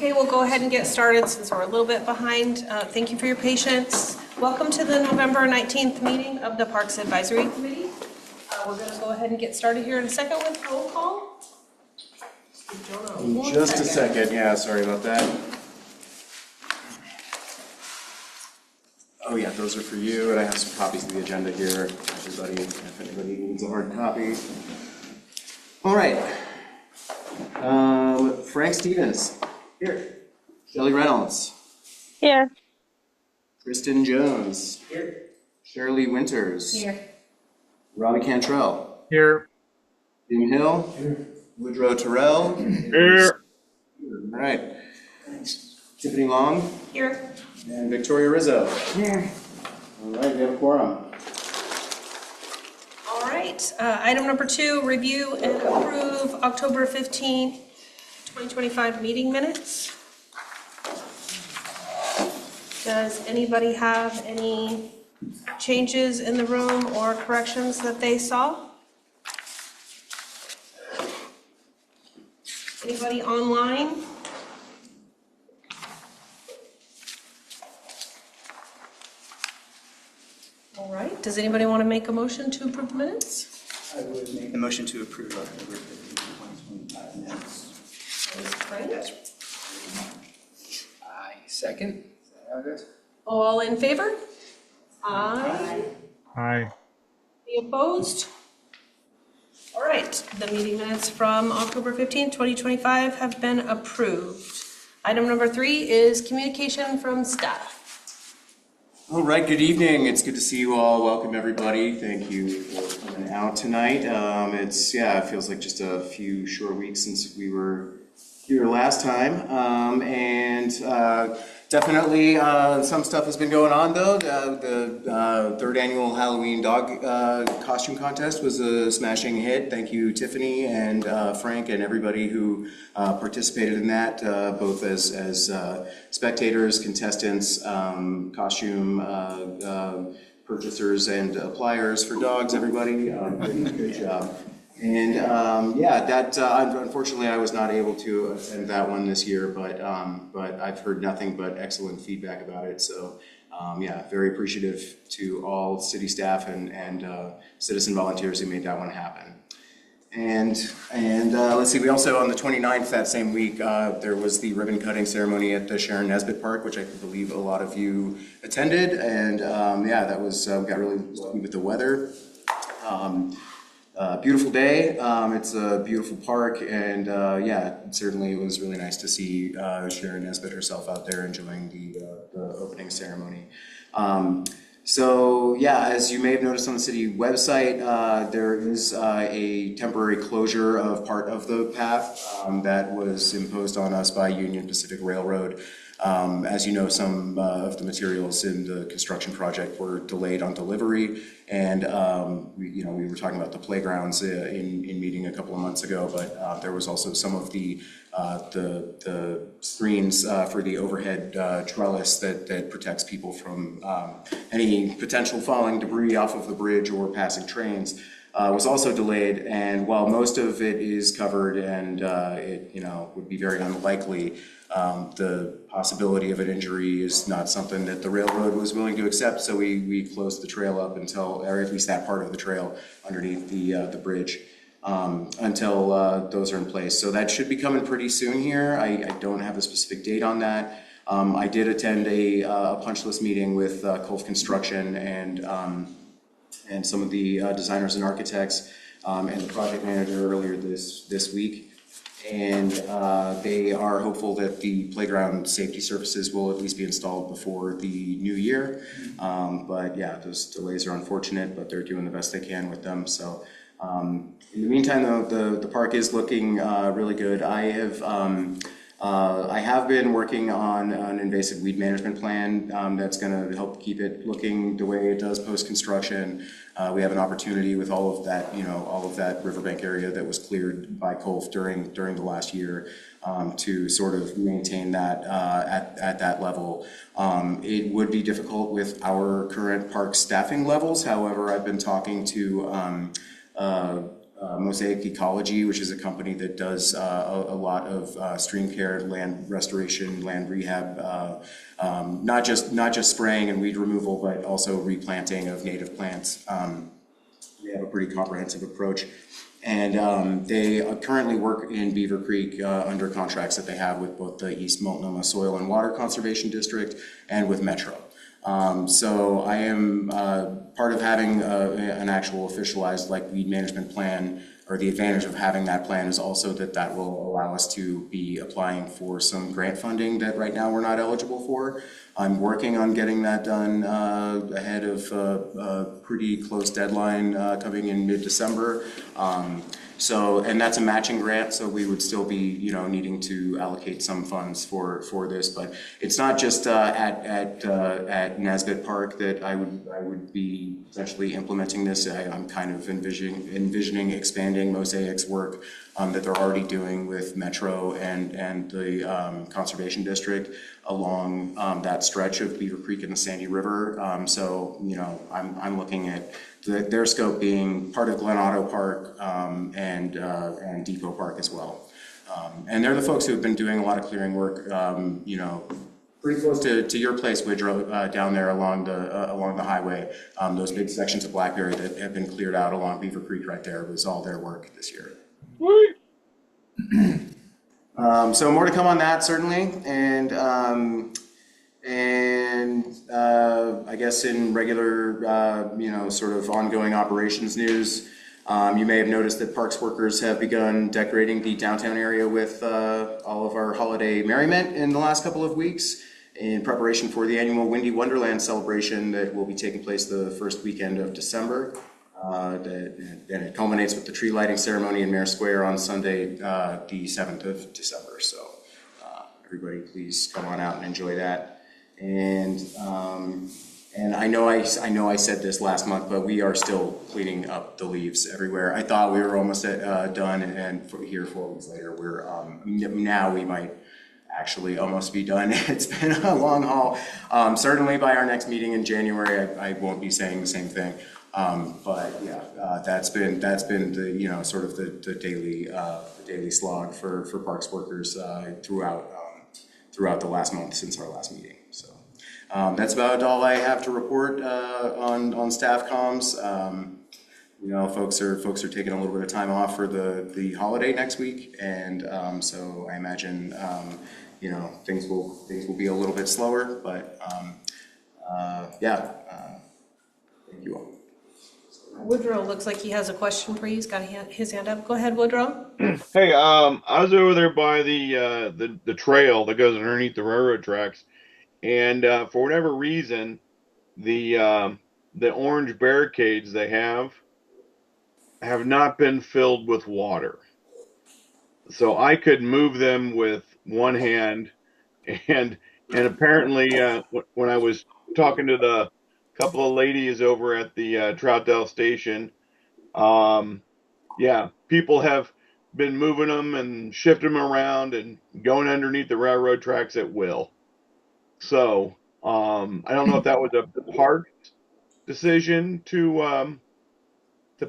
Okay, we'll go ahead and get started since we're a little bit behind. Thank you for your patience. Welcome to the November 19th meeting of the Parks Advisory Committee. We're going to go ahead and get started here in a second with roll call. Just a second, yeah, sorry about that. Oh yeah, those are for you, and I have some copies of the agenda here, everybody, if anybody needs a hard copy. All right. Frank Stevens. Here. Shelley Reynolds. Here. Kristen Jones. Here. Shirley Winters. Here. Robbie Cantrell. Here. Jim Hill. Here. Woodrow Terrell. Here. All right. Tiffany Long. Here. And Victoria Rizzo. Here. All right, we have a quorum. All right, item number 2, review and approve October 15th, 2025 meeting minutes. Does anybody have any changes in the room or corrections that they saw? Anybody online? All right, does anybody want to make a motion to approve the minutes? I would make the motion to approve October 15, 2025 minutes. Right. I second. Is that how it goes? All in favor? Aye. Aye. Any opposed? All right, the meeting minutes from October 15th, 2025 have been approved. Item number 3 is communication from staff. All right, good evening. It's good to see you all. Welcome, everybody. Thank you for coming out tonight. It feels like just a few short weeks since we were here last time. Definitely some stuff has been going on, though. The third annual Halloween dog costume contest was a smashing hit. Thank you, Tiffany and Frank and everybody who participated in that, both as spectators, contestants, costume purchasers, and appliers for dogs. Everybody, good job. And unfortunately I was not able to attend that one this year, but I've heard nothing but excellent feedback about it. So very appreciative to all city staff and citizen volunteers who made that one happen. And let's see, we also on the 29th that same week there was the ribbon cutting ceremony at the Sharon Nesbitt Park, which I believe a lot of you attended, and that was got really lucky with the weather. Beautiful day. It's a beautiful park, and certainly it was really nice to see Sharon Nesbitt herself out there enjoying the opening ceremony. As you may have noticed on the city website, there is a temporary closure of part of the path that was imposed on us by Union Pacific Railroad. As you know, some of the materials in the construction project were delayed on delivery, and we were talking about the playgrounds in meeting a couple of months ago, but there was also some of the screens for the overhead trellis that protects people from any potential falling debris off of the bridge or passing trains. Was also delayed, and while most of it is covered and it would be very unlikely, the possibility of an injury is not something that the railroad was willing to accept, so we closed the trail up until, or at least that part of the trail underneath the bridge, until those are in place. So that should be coming pretty soon here. I don't have a specific date on that. I did attend a punch list meeting with Colf Construction and some of the designers and architects and the project manager earlier this week. And they are hopeful that the playground safety surfaces will at least be installed before the new year. Those delays are unfortunate, but they're doing the best they can with them. So in the meantime, though, the park is looking really good. I have been working on an invasive weed management plan that's going to help keep it looking the way it does post-construction. We have an opportunity with all of that riverbank area that was cleared by Colf during the last year to sort of maintain that at that level. It would be difficult with our current park staffing levels. However, I've been talking to Mosaic Ecology, which is a company that does a lot of stream care, land restoration, land rehab, not just spraying and weed removal, but also replanting of native plants. They have a pretty comprehensive approach. And they currently work in Beaver Creek under contracts that they have with both the East Multnomah Soil and Water Conservation District and with Metro. So I am part of having an actual officialized weed management plan, or the advantage of having that plan is also that will allow us to be applying for some grant funding that right now we're not eligible for. I'm working on getting that done ahead of a pretty close deadline coming in mid-December. And that's a matching grant, so we would still be, needing to allocate some funds for this. But it's not just at Nesbitt Park that I would be essentially implementing this. I'm kind of envisioning expanding Mosaic's work that they're already doing with Metro and the Conservation District along that stretch of Beaver Creek and the Sandy River. I'm looking at their scope being part of Glen Otto Park and Depot Park as well. And they're the folks who have been doing a lot of clearing work, pretty close to your place, Woodrow, down there along the highway. Those big sections of blackberry that have been cleared out along Beaver Creek right there was all their work this year. So more to come on that, certainly. And I guess in regular, sort of ongoing operations news, you may have noticed that parks workers have begun decorating the downtown area with all of our holiday merriment in the last couple of weeks in preparation for the annual Windy Wonderland celebration that will be taking place the first weekend of December. And it culminates with the tree lighting ceremony in Mayor Square on Sunday, the 7th of December. So everybody please come on out and enjoy that. And I know I said this last month, but we are still cleaning up the leaves everywhere. I thought we were almost done, and here 4 weeks later, we're now we might actually almost be done. It's been a long haul. Certainly by our next meeting in January, I won't be saying the same thing. But yeah, that's been the sort of the daily slog for parks workers throughout the last month since our last meeting. So that's about all I have to report on staff comms. Folks are taking a little bit of time off for the holiday next week, and so I imagine things will be a little bit slower, but thank you all. Woodrow looks like he has a question for you. He's got his hand up. Go ahead, Woodrow. Hey, I was over there by the trail that goes underneath the railroad tracks, and for whatever reason, the orange barricades they have not been filled with water. So I could move them with one hand, and apparently when I was talking to the couple of ladies over at the Troutdale station, people have been moving them and shifting them around and going underneath the railroad tracks at will. So I don't know if that was a park decision to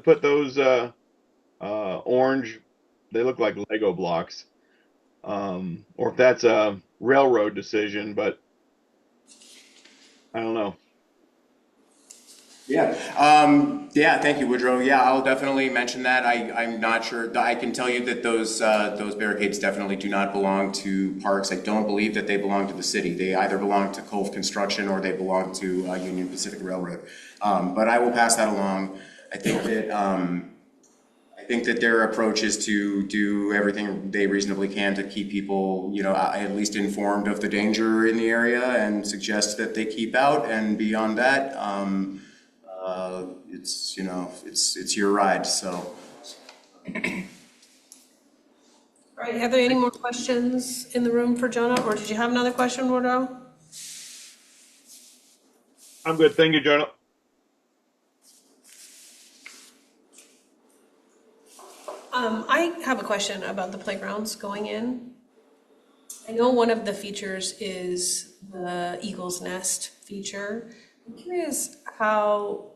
put those orange, they look like Lego blocks, or if that's a railroad decision, but I don't know. Thank you, Woodrow. Yeah, I'll definitely mention that. I'm not sure. I can tell you that those barricades definitely do not belong to parks. I don't believe that they belong to the city. They either belong to Cove Construction or they belong to Union Pacific Railroad. But I will pass that along. I think that their approach is to do everything they reasonably can to keep people, at least informed of the danger in the area and suggest that they keep out. And beyond that, it's your ride. So. All right. Are there any more questions in the room for Jonah, or did you have another question, Woodrow? I'm good. Thank you, Jonah. I have a question about the playgrounds going in. I know one of the features is the Eagle's Nest feature. I'm curious how,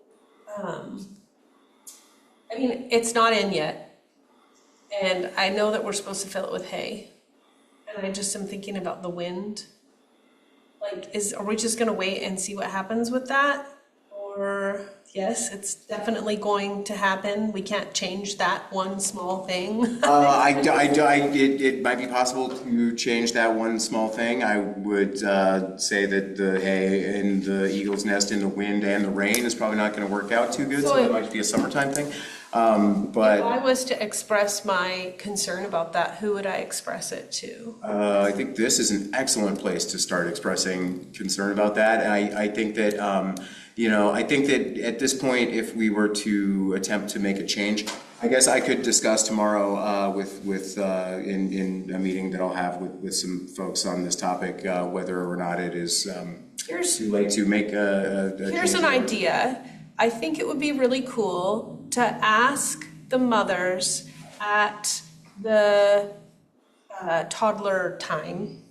it's not in yet, And I know that we're supposed to fill it with hay. And I just am thinking about the wind. Like, are we just gonna wait and see what happens with that? Or, yes, it's definitely going to happen. We can't change that one small thing. It might be possible to change that one small thing. I would say that the hay in the eagle's nest in the wind and the rain is probably not gonna work out too good, so it might be a summertime thing. But if I was to express my concern about that, who would I express it to? I think this is an excellent place to start expressing concern about that. And I think that, I think that at this point, if we were to attempt to make a change, I guess I could discuss tomorrow in a meeting that I'll have with some folks on this topic, whether or not it is too late to make a Here's change. an idea. I think it would be really cool to ask the mothers at the toddler time,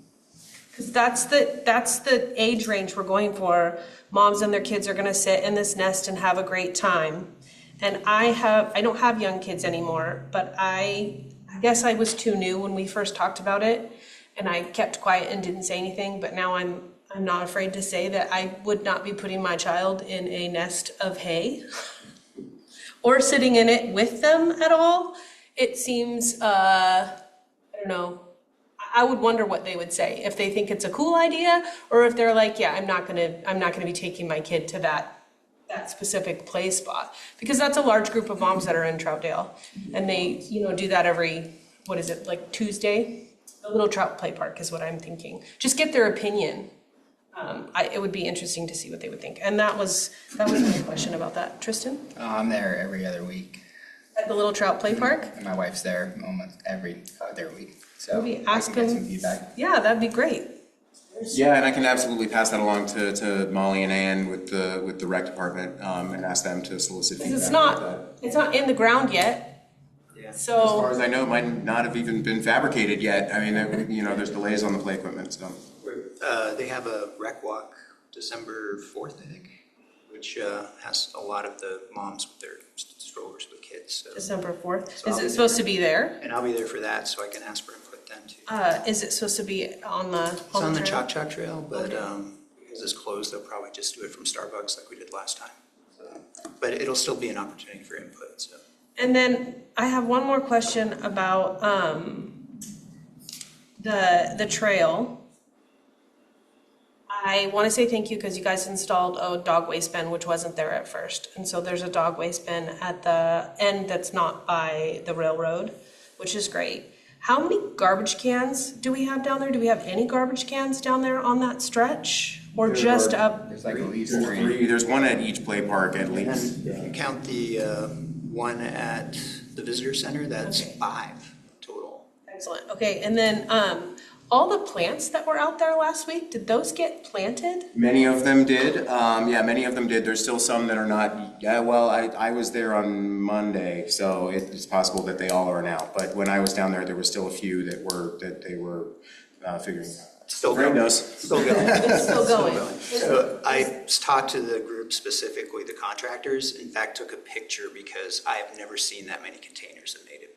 because that's the age range we're going for. Moms and their kids are going to sit in this nest and have a great time. And I don't have young kids anymore, but I guess I was too new when we first talked about it, and I kept quiet and didn't say anything. But now I'm not afraid to say that I would not be putting my child in a nest of hay or sitting in it with them at all. It seems, I don't know, I would wonder what they would say, if they think it's a cool idea, or if they're like, yeah, I'm not gonna be taking my kid to that specific play spot. Because that's a large group of moms that are in Troutdale, and they, do that every, what is it, like Tuesday? A little trout play park is what I'm thinking. Just get their opinion. It would be interesting to see what they would think. And that was my question about that. Tristan? I'm there every other week. At the little trout play park? And my wife's there almost every other week. So Maybe I ask can get them. some feedback. Yeah, that'd be great. Yeah, and I can absolutely pass that along to Molly and Ann with the rec department, and ask them to solicit feedback. Because about that. it's not in the ground yet. Yeah. As far So, as I know, it might not have even been fabricated yet. I mean, there's delays on the play equipment, so. They have a rec walk December 4th, I think, which has a lot of the moms with their strollers with kids. So. December 4th. So Is I'll it be supposed to be there? And I'll be there for that, so I can ask for input then too. Is it supposed to be on the It's on the trail? Chalk Trail, but because it's closed, they'll probably just do it from Starbucks like we did last time. So, but it'll still be an opportunity for input. So. And then I have one more question about the trail. I want to say thank you because you guys installed a dog waste bin, which wasn't there at first. And so there's a dog waste bin at the end that's not by the railroad, which is great. How many garbage cans do we have down there? Do we have any garbage cans down there on that stretch? Or There just are up? There's like at least There's three. three. There's one at each play park at least. And if you count the one at the visitor center, that's Okay. 5 total. Excellent. Okay, and then all the plants that were out there last week, did those get planted? Many of them did. Yeah, many of them did. There's still some that are not. Yeah, well, I was there on Monday, so it's possible that they all are now. But when I was down there was still a few that they were figuring out. Still Greg going. knows. Still going. It's still going. So I talked to the group specifically, the contractors, in fact, took a picture because I have never seen that many containers of native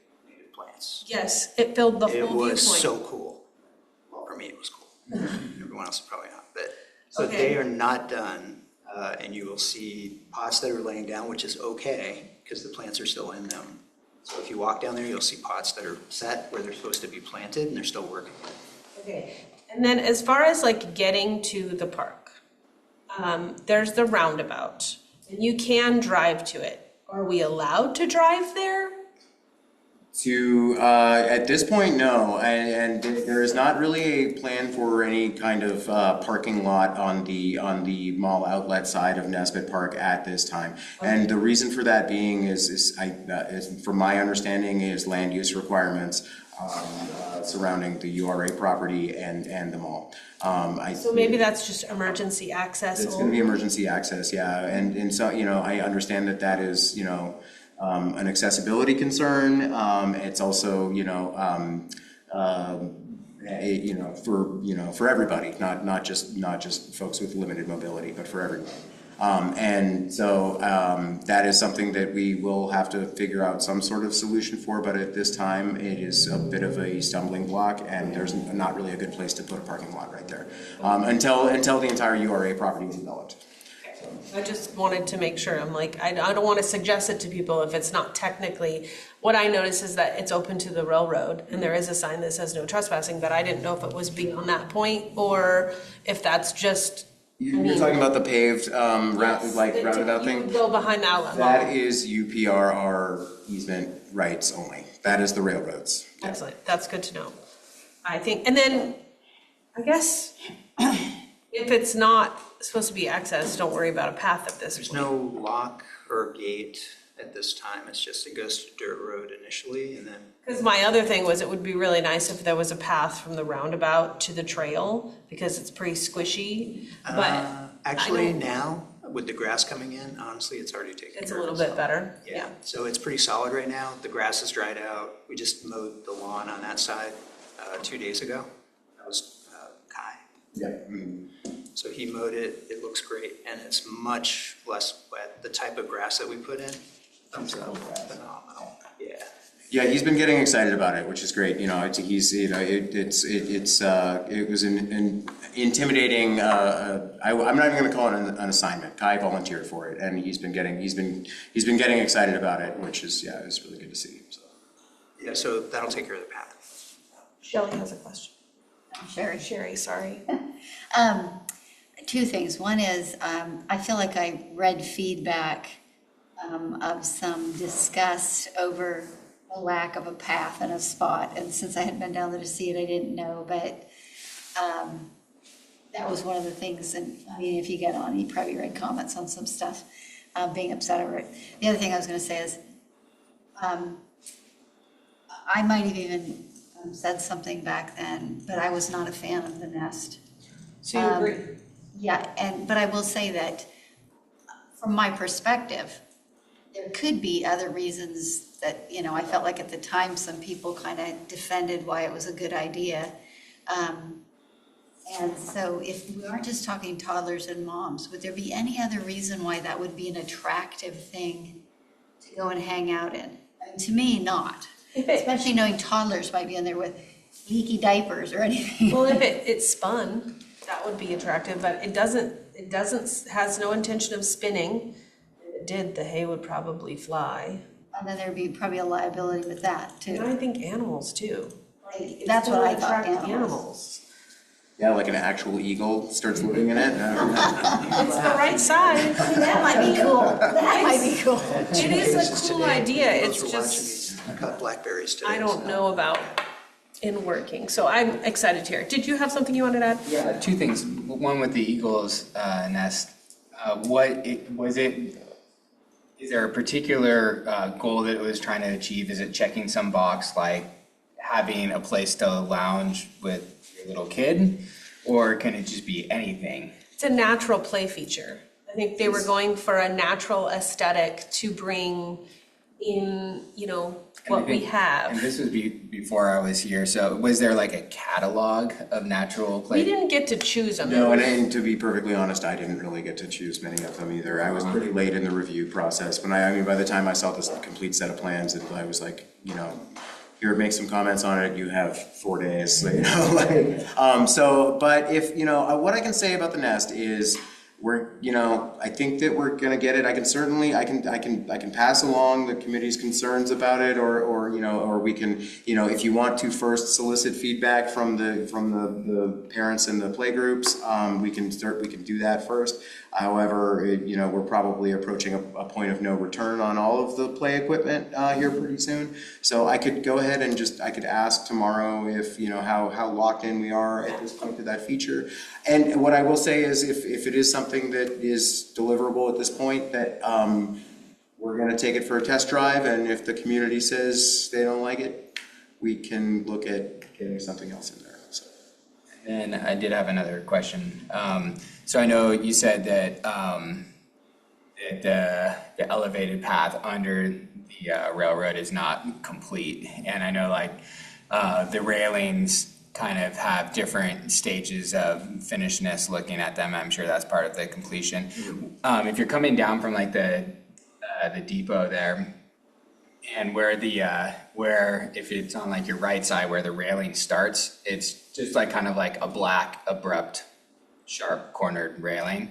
plants. Yes, it filled the It whole was viewpoint. so cool. Well, for me, it was cool. Everyone else probably not, but, so Okay. they are not done, and you will see pots that are laying down, which is okay, because the plants are still in them. So if you walk down there, you'll see pots that are set where they're supposed to be planted, and they're still working. Okay, and then as far as like getting to the park, there's the roundabout, and you can drive to it. Are we allowed to drive there? At this point, no, and there is not really a plan for any kind of parking lot on the mall outlet side of Nesbitt Park at this time. And the reason for that being is from my understanding, is land use requirements surrounding the URA property and the mall. So maybe that's just emergency access It's gonna be only? emergency access, yeah, and so, I understand that is, an accessibility concern. It's also, for everybody, not just folks with limited mobility, but for everyone. And so that is something that we will have to figure out some sort of solution for, but at this time, it is a bit of a stumbling block, and there's not really a good place to put a parking lot right there until the entire URA property is developed. I just wanted to make sure, I'm like, I don't want to suggest it to people if it's not technically. What I notice is that it's open to the railroad, and there is a sign that says no trespassing, but I didn't know if it was beyond that point, or if that's just. You're talking about the paved roundabout You thing? go behind the outlet mall. That is UPRR easement rights only. That is the railroads. Yeah. Excellent, that's good to know. I think, and then, I guess, if it's not supposed to be accessed, don't worry about a path at this point. There's no lock or gate at this time. It's just, it goes to dirt road initially and then. Because my other thing was it would be really nice if there was a path from the roundabout to the trail, because it's pretty squishy, but. Actually now, with the grass coming in, honestly, it's already taken care of. It's a little bit better, Yeah, yeah. so it's pretty solid right now. The grass is dried out. We just mowed the lawn on that side 2 days ago. That was Kai. Yeah. Mhm. So he mowed it. It looks great, and it's much less wet. The type of grass that we put in, thumbs up, phenomenal. Yeah. Yeah, he's been getting excited about it, which is great. It was an intimidating. I'm not even going to call it an assignment. Kai volunteered for it, and he's been getting excited about it, which is it's really good to see. So. Yeah, so that'll take care of the path. Shelley has a question. Sherry. Sorry. Two things. One is, I feel like I read feedback of some disgust over the lack of a path and a spot. And since I hadn't been down there to see it, I didn't know. But that was one of the things. And I mean, if you get on, you probably read comments on some stuff, being upset over it. The other thing I was going to say is, I might have even said something back then, but I was not a fan of the nest. So you agree? Yeah, but I will say that from my perspective, there could be other reasons that, I felt like at the time, some people kind of defended why it was a good idea. And so if we aren't just talking toddlers and moms, would there be any other reason why that would be an attractive thing to go and hang out in? I mean, to me, not. Especially knowing toddlers might be in there with leaky diapers or anything. Well, if it spun, that would be attractive, but it doesn't, has no intention of spinning. If it did, the hay would probably fly. And then there'd be probably a liability with that And too. I think animals too. That's what I thought, Attract animals. Yeah, like an actual eagle starts living in it. I don't know. It's the right size. That might be cool. That might be cool. It is a cool idea, it's Those are watching just, me cut blackberries today. I don't so. know about in working, so I'm excited to hear it. Did you have something you wanted to add? Yeah, two things. One with the eagle's nest. Is there a particular goal that it was trying to achieve? Is it checking some box like having a place to lounge with your little kid? Or can it just be anything? It's a natural play feature. I think they were going for a natural aesthetic to bring in, what we And have. this was before I was here, so was there like a catalog of natural play? We didn't get to choose them. No, and to be perfectly honest, I didn't really get to choose many of them either. I was pretty late in the review process. By the time I saw this complete set of plans, I was like, here, make some comments on it. You have 4 days, but if, what I can say about the nest is I think that we're gonna get it. I can pass along the committee's concerns about it, or we can, if you want to first solicit feedback from the parents and the play groups, we can do that first. However, we're probably approaching a point of no return on all of the play equipment here pretty soon. So I could go ahead and I could ask tomorrow if, how locked in we are at this point to that feature. And what I will say is if it is something that is deliverable at this point, that we're going to take it for a test drive, and if the community says they don't like it, we can look at getting something else in there. So. And I did have another question. So I know you said that the elevated path under the railroad is not complete, and I know the railings kind of have different stages of finishedness looking at them. I'm sure that's part of the completion. If you're coming down from like the depot there, and where if it's on like your right side where the railing starts, it's just like kind of like a black, abrupt, sharp cornered railing.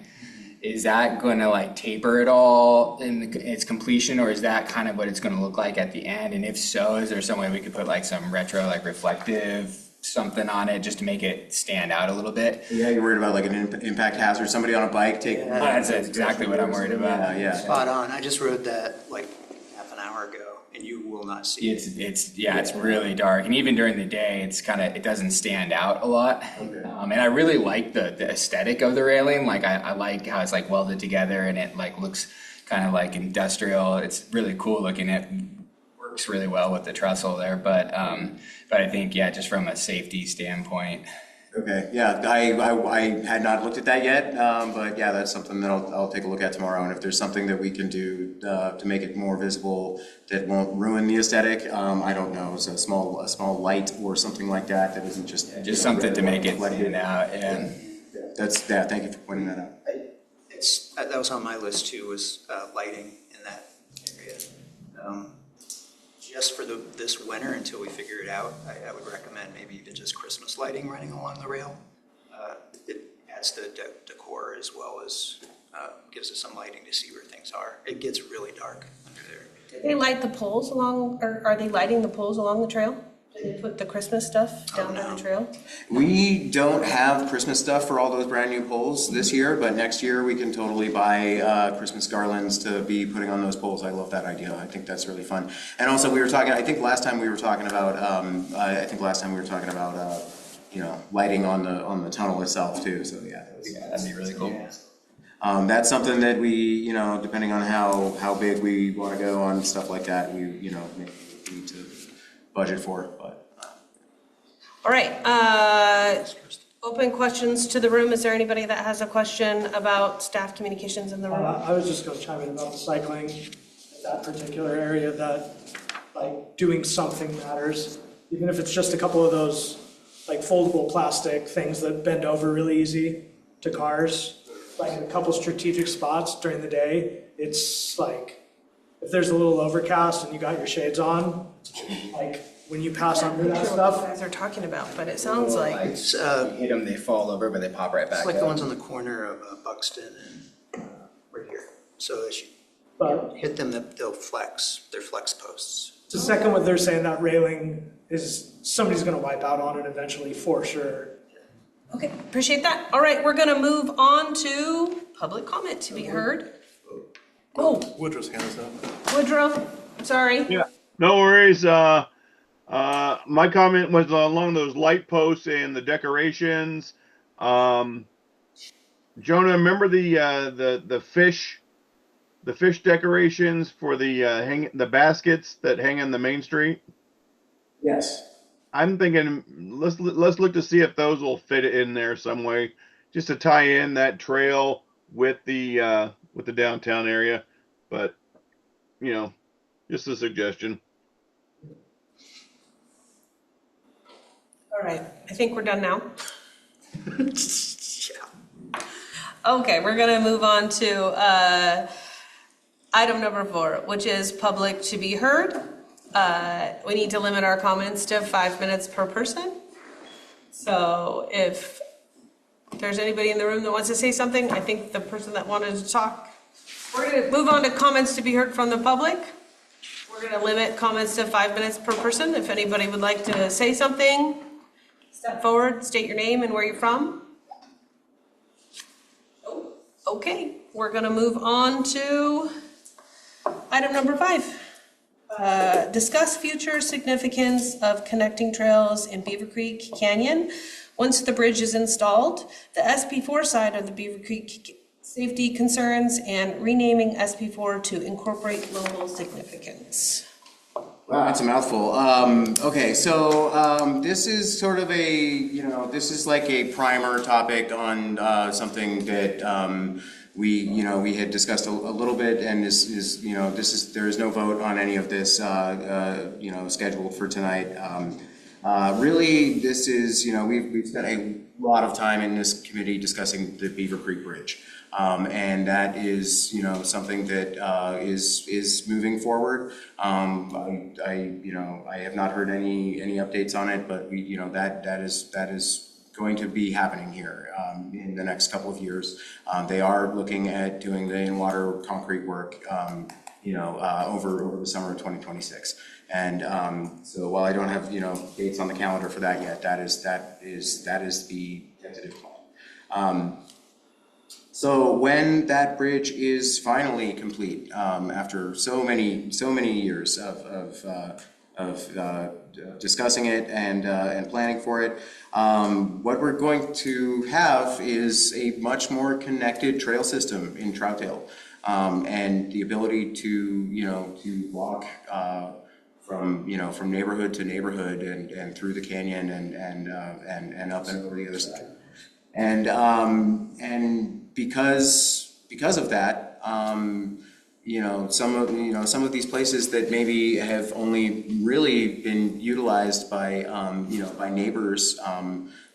Is that going to like taper at all in its completion, or is that kind of what it's going to look like at the end? And if so, is there some way we could put like some retro, like reflective something on it just to make it stand out a little bit? Yeah, you're worried about like an impact hazard, somebody on a bike taking. Yeah. That's exactly what I'm worried about. Yeah. Spot on. I just rode that like half an hour ago, and you will not see it. It's really dark, and even during the day, it doesn't stand out a lot. Okay. And I really like the aesthetic of the railing. Like I like how it's like welded together, and it like looks kind of like industrial. It's really cool looking. It works really well with the trestle there, but I think just from a safety standpoint. Okay, yeah, I had not looked at that yet, but yeah, that's something that I'll take a look at tomorrow. And if there's something that we can do to make it more visible that won't ruin the aesthetic, I don't know, so a small light or something like that that isn't just Something to make it stand out. Yeah. Thank you for pointing that out. That was on my list too, was lighting in that area. Just for this winter until we figure it out, I would recommend maybe even just Christmas lighting running along the rail. It adds to the decor as well as gives us some lighting to see where things are. It gets really dark under there. Did they light the poles along, or are they lighting the poles along the trail? Did they put the Christmas stuff down no. the trail? We don't have Christmas stuff for all those brand new poles this year, but next year we can totally buy Christmas garlands to be putting on those poles. I love that idea. I think that's really fun. And also we were talking, I think last time we were talking about, lighting on the tunnel itself too. So yeah, That'd be really cool. that's something that we, depending on how big we want to go on stuff like that, we, maybe need to budget for it, but. All right, open questions to the room. Is there anybody that has a question about staff communications in the room? I was just going to chime in about the cycling, that particular area, that like doing something matters, even if it's just a couple of those like foldable plastic things that bend over really easy to cars, like in a couple strategic spots during the day. It's like, if there's a little overcast and you got your shades on, like when you pass under that What you stuff, guys are talking about, but it sounds like. It's, You hit them, they fall over, but they pop right back it's like up. the ones on the corner of Buxton and right here. So as you but hit them, they'll flex. They're flex posts. to second what they're saying, that railing is, somebody's going to wipe out on it eventually for sure. Okay, appreciate that. All right, we're gonna move on to public comment to be heard. Oh, Woodrow's hand is up. Woodrow, sorry. Yeah, no worries. My comment was along those light posts and the decorations. Jonah, remember the fish decorations for the baskets that hang on the main street? Yes. I'm thinking let's look to see if those will fit in there some way, just to tie in that trail with the downtown area. But just a suggestion. All right, I think we're done now. Yeah. Okay, we're gonna move on to item number 4, which is public to be heard. We need to limit our comments to 5 minutes per person. So if there's anybody in the room that wants to say something, I think the person that wanted to talk, we're gonna move on to comments to be heard from the public. We're gonna limit comments to 5 minutes per person. If anybody would like to say something, step forward, state your name and where you're from. Okay, we're gonna move on to item number 5. Discuss future significance of connecting trails in Beaver Creek Canyon. Once the bridge is installed, the SP4 side of the Beaver Creek safety concerns and renaming SP4 to incorporate local significance. Wow, that's a mouthful. Okay, so this is sort of this is like a primer topic on something that we had discussed a little bit, and there is no vote on any of this scheduled for tonight. Really, this is, we've spent a lot of time in this committee discussing the Beaver Creek Bridge. And that is, something that is moving forward. I have not heard any updates on it, but that is going to be happening here in the next couple of years. They are looking at doing the in-water concrete work, over the summer of 2026. And so while I don't have dates on the calendar for that yet, that is the tentative plan. So when that bridge is finally complete, after so many years of discussing it and planning for it, what we're going to have is a much more connected trail system in Troutdale, and the ability to walk from neighborhood to neighborhood and through the canyon and up and over the other side. And because of that, some of these places that maybe have only really been utilized by by neighbors,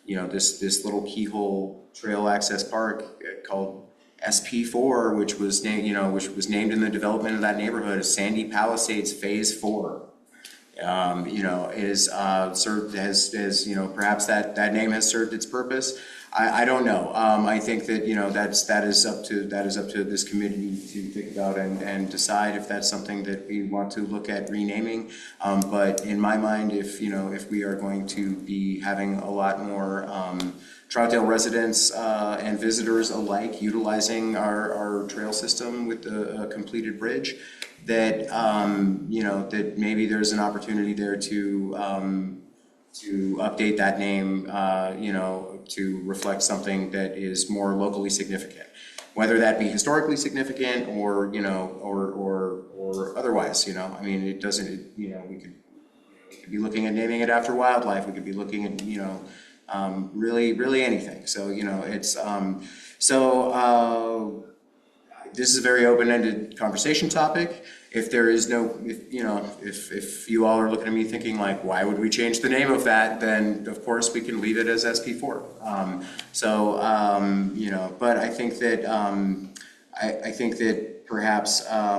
this little keyhole trail access park called SP4, which was named in the development of that neighborhood as Sandy Palisades Phase 4. Is served as perhaps that name has served its purpose. I don't know. I think that that is up to this committee to think about and decide if that's something that we want to look at renaming. But in my mind, if we are going to be having a lot more Troutdale residents and visitors alike utilizing our trail system with the completed bridge, that that maybe there's an opportunity there to update that name, to reflect something that is more locally significant, whether that be historically significant or or otherwise. I mean, it doesn't. We could be looking at naming it after wildlife. We could be looking at really anything. So it's this is a very open-ended conversation topic. If there is if you all are looking at me thinking like, why would we change the name of that? Then of course we can leave it as SP4. But I think that I think that perhaps I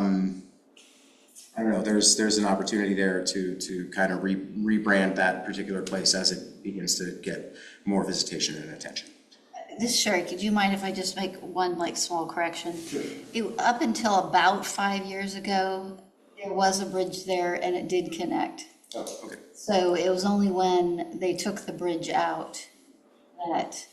don't know. There's an opportunity there to kind of rebrand that particular place as it begins to get more visitation and attention. This is Sherry, could you mind if I just make one small correction? Sure. Up until about 5 years ago, there was a bridge there and it did connect. Oh, okay. So it was only when they took the bridge out that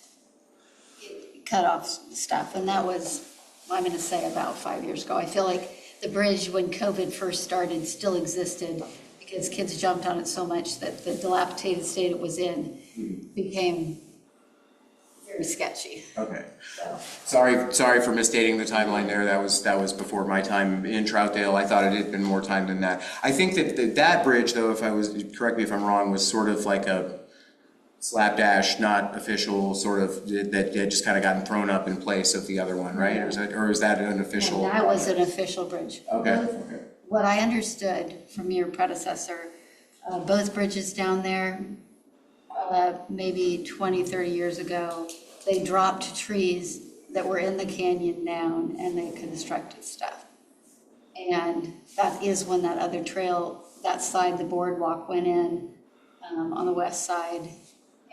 it cut off stuff. And that was, I'm going to say about 5 years ago. I feel like the bridge, when COVID first started, still existed because kids jumped on it so much that the dilapidated state it was in became very sketchy. Okay. Sorry for misstating the timeline there. That was before my time in Troutdale. I thought it had been more time than that. I think that bridge, though, correct me if I'm wrong, was sort of like a slapdash, not official, sort of that had just kind of gotten thrown up in place of the other one, right? Or is that an official? And that was an official bridge. Okay. What I understood from your predecessor, both bridges down there, maybe 20, 30 years ago, they dropped trees that were in the canyon down and they constructed stuff. And that is when that other trail, that side, the boardwalk went in on the west side.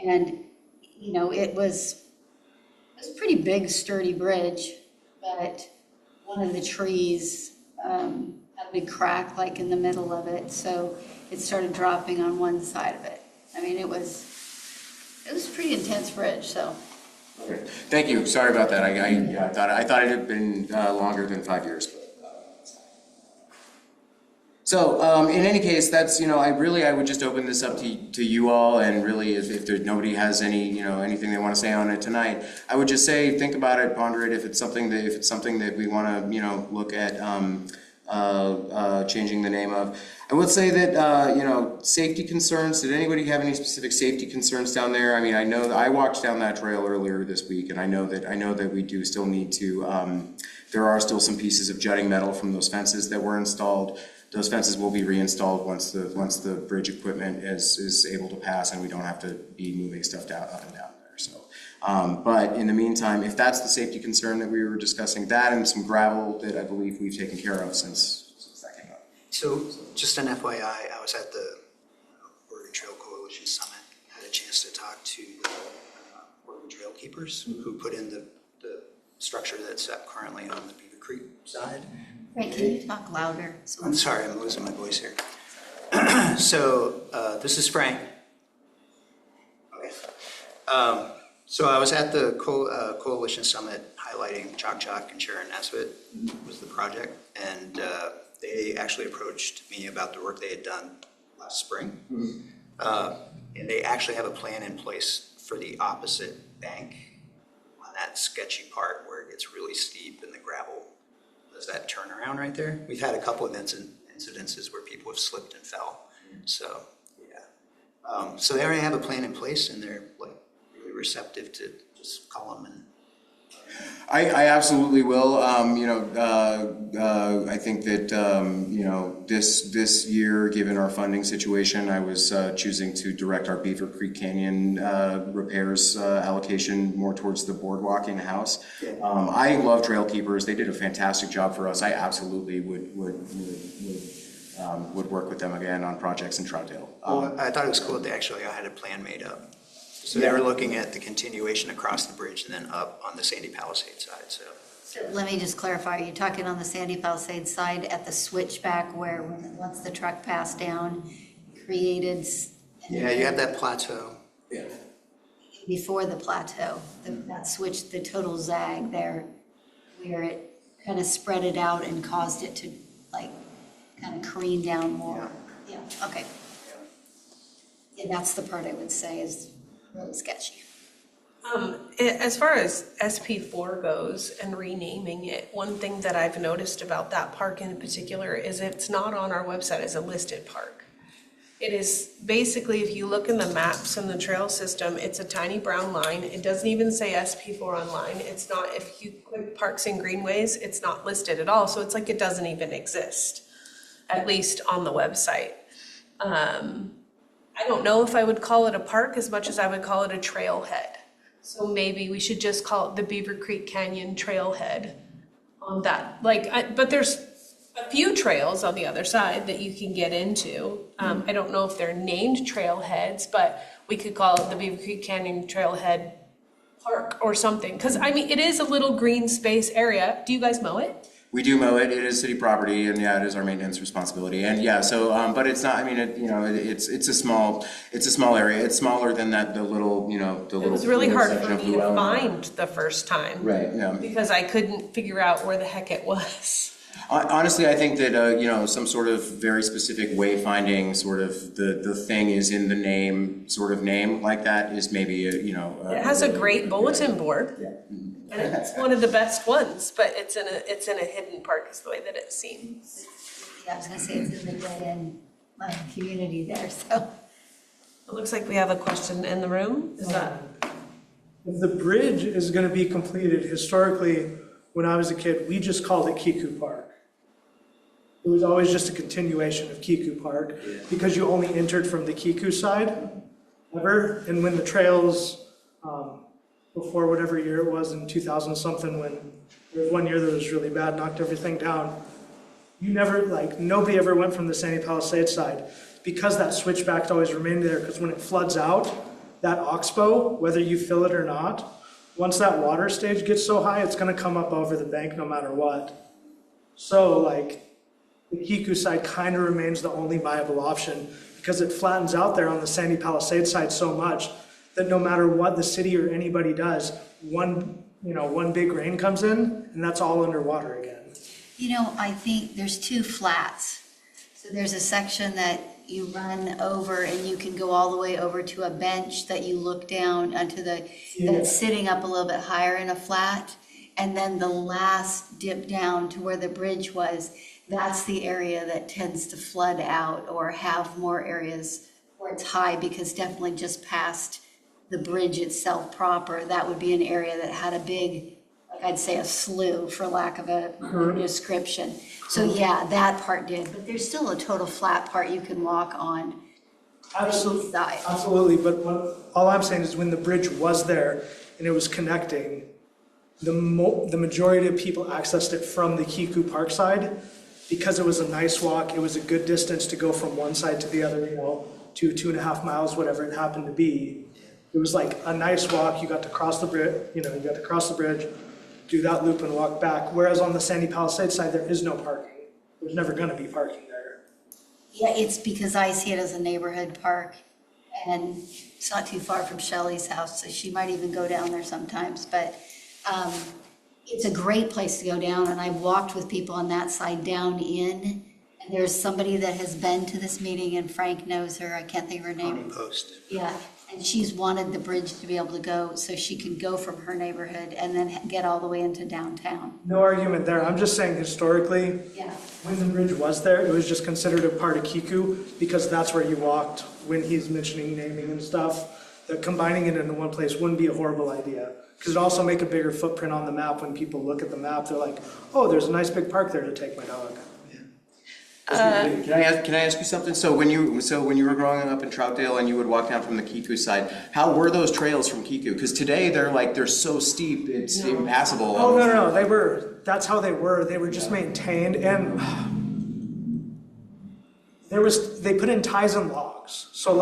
And, it was a pretty big, sturdy bridge, but one of the trees had a big crack like in the middle of it. So it started dropping on one side of it. I mean, it was a pretty intense bridge, so. Okay. Thank you. Sorry about that. I thought it had been longer than 5 years. But, so in any case, that's I would just open this up to you all, and really if nobody has any anything they want to say on it tonight, I would just say think about it, ponder it. If it's something that we want to look at changing the name of. I would say that, safety concerns, did anybody have any specific safety concerns down there? I mean, I know that I walked down that trail earlier this week, and I know that we do still need to, there are still some pieces of jutting metal from those fences that were installed. those fences will be reinstalled once the bridge equipment is able to pass and we don't have to be moving stuff up and down there. So, but in the meantime, if that's the safety concern that we were discussing, that and some gravel that I believe we've taken care of since that came up. So just an FYI, I was at the Oregon Trail Coalition Summit, had a chance to talk to the Oregon Trail Keepers who put in the structure that's up currently on the Beaver Creek side. Frank, can you talk louder? I'm sorry, I'm losing my voice here. So this is Frank. Okay. So I was at the Coalition Summit highlighting Chalk Chalk and Sharon Nesbitt was the project, and they actually approached me about the work they had done last spring. And they actually have a plan in place for the opposite bank on that sketchy part where it gets really steep and the gravel does that turnaround right there. We've had a couple of incidences where people have slipped and fell. So, yeah. So they already have a plan in place and they're like really receptive to just call them and I absolutely will. I think that this year, given our funding situation, I was choosing to direct our Beaver Creek Canyon repairs allocation more towards the boardwalk in house. I love trail keepers; they did a fantastic job for us. I absolutely would work with them again on projects in Troutdale. well, I thought it was cool that they actually had a plan made up. So they were looking at the continuation across the bridge and then up on the Sandy Palisades side, so. So let me just clarify, you're talking on the Sandy Palisades side at the switchback where once the truck passed down, created. Yeah, you have that plateau. Yeah. Before the plateau, that switch, the total zag there, where it kind of spread it out and caused it to like kind of careen down more. Yeah, okay. Yeah, that's the part I would say is really sketchy. As far as SP4 goes and renaming it, one thing that I've noticed about that park in particular is it's not on our website as a listed park. It is basically, if you look in the maps and the trail system, it's a tiny brown line. It doesn't even say SP4 online. It's not, if you click parks and greenways, it's not listed at all. So it's like it doesn't even exist, at least on the website. I don't know if I would call it a park as much as I would call it a trailhead. So maybe we should just call it the Beaver Creek Canyon Trailhead on that. But there's a few trails on the other side that you can get into. I don't know if they're named trailheads, but we could call it the Beaver Creek Canyon Trailhead Park or something. Because I mean, it is a little green space area. Do you guys mow it? We do mow it. It is city property, and yeah, it is our maintenance responsibility. And yeah, so but it's not. I mean, it's a small area. It's smaller than the little. It was really hard for me to find the first time. Right. Yeah. Because I couldn't figure out where the heck it was. Honestly, I think that some sort of very specific wayfinding sort of the thing is in the name like that is maybe it has a great bulletin board. Yeah. And it's one of the best ones, but it's in a hidden park is the way that it seems. Yeah, I was gonna say it's in the dead end community there, so. It looks like we have a question in the room. Is that? If the bridge is gonna be completed, historically, when I was a kid, we just called it Kiku Park. It was always just a continuation of Kiku Park because you only entered from the Kiku side ever. And when the trails, before whatever year it was in 2000 something, when there was one year that was really bad, knocked everything down, nobody ever went from the Sandy Palisades side because that switchback always remained there, because when it floods out, that oxbow, whether you fill it or not, once that water stage gets so high, it's gonna come up over the bank no matter what. So the Kiku side kind of remains the only viable option because it flattens out there on the Sandy Palisades side so much that no matter what the city or anybody does, one big rain comes in and that's all underwater again. I think there's two flats. So there's a section that you run over and you can go all the way over to a bench that you look down onto that's sitting up a little bit higher in a flat. And then the last dip down to where the bridge was, that's the area that tends to flood out or have more areas where it's high, because definitely just past the bridge itself proper, that would be an area that had a big like I'd say a slough for lack of a description. So yeah, that part did, but there's still a total flat part you can walk on. Absolutely, Side. absolutely, but all I'm saying is when the bridge was there and it was connecting, the majority of people accessed it from the Kiku Park side because it was a nice walk, it was a good distance to go from one side to the other, 2.5 miles, whatever it happened to be. It was like a nice walk, you got to cross the bridge, do that loop and walk back, whereas on the Sandy Palisades side, there is no parking. There's never gonna be parking there. Yeah, it's because I see it as a neighborhood park, and it's not too far from Shelley's house, so she might even go down there sometimes, but it's a great place to go down, and I've walked with people on that side down in, and there's somebody that has been to this meeting, and Frank knows her, I can't think of her name. Post. Yeah, and she's wanted the bridge to be able to go, so she can go from her neighborhood and then get all the way into downtown. No argument there, I'm just saying historically, Yeah. when the bridge was there, it was just considered a part of Kiku because that's where you walked when he's mentioning naming and stuff. That combining it into one place wouldn't be a horrible idea. Because it'd also make a bigger footprint on the map. When people look at the map, they're like, oh, there's a nice big park there to take my dog. Can I ask you something? So when you were growing up in Troutdale and you would walk down from the Kiku side, how were those trails from Kiku? Because today they're so steep, it's impassable. Oh, no, that's how they were. They were just maintained and they put in ties and logs. So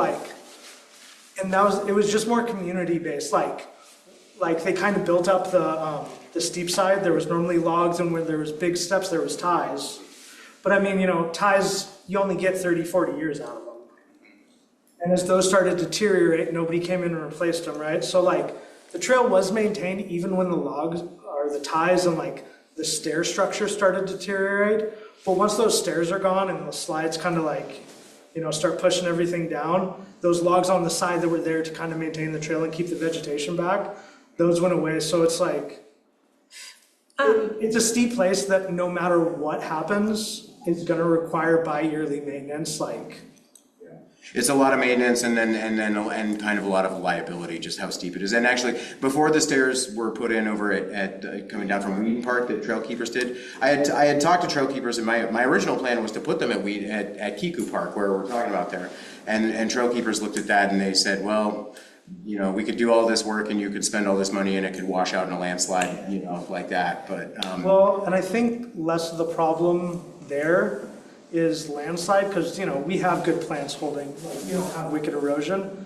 it was just more community based. Like they kind of built up the steep side. There was normally logs, and when there was big steps, there was ties. But I mean, ties, you only get 30, 40 years out of them. And as those started to deteriorate, nobody came in and replaced them, right? So the trail was maintained even when the logs or the ties and the stair structure started to deteriorate. But once those stairs are gone and the slides kind of start pushing everything down, those logs on the side that were there to kind of maintain the trail and keep the vegetation back, those went away. So it's it's a steep place that no matter what happens, is going to require bi-yearly maintenance. It's a lot of maintenance and kind of a lot of liability, just how steep it is. And actually, before the stairs were put in over at coming down from Wheaton Park that trail keepers did, I had talked to trail keepers, and my original plan was to put them at Kiku Park, where we're talking about there. And trail keepers looked at that and they said, well, we could do all this work and you could spend all this money and it could wash out in a landslide, like that. But well, and I think less of the problem there is landslide, because we have good plants holding, we don't have wicked erosion.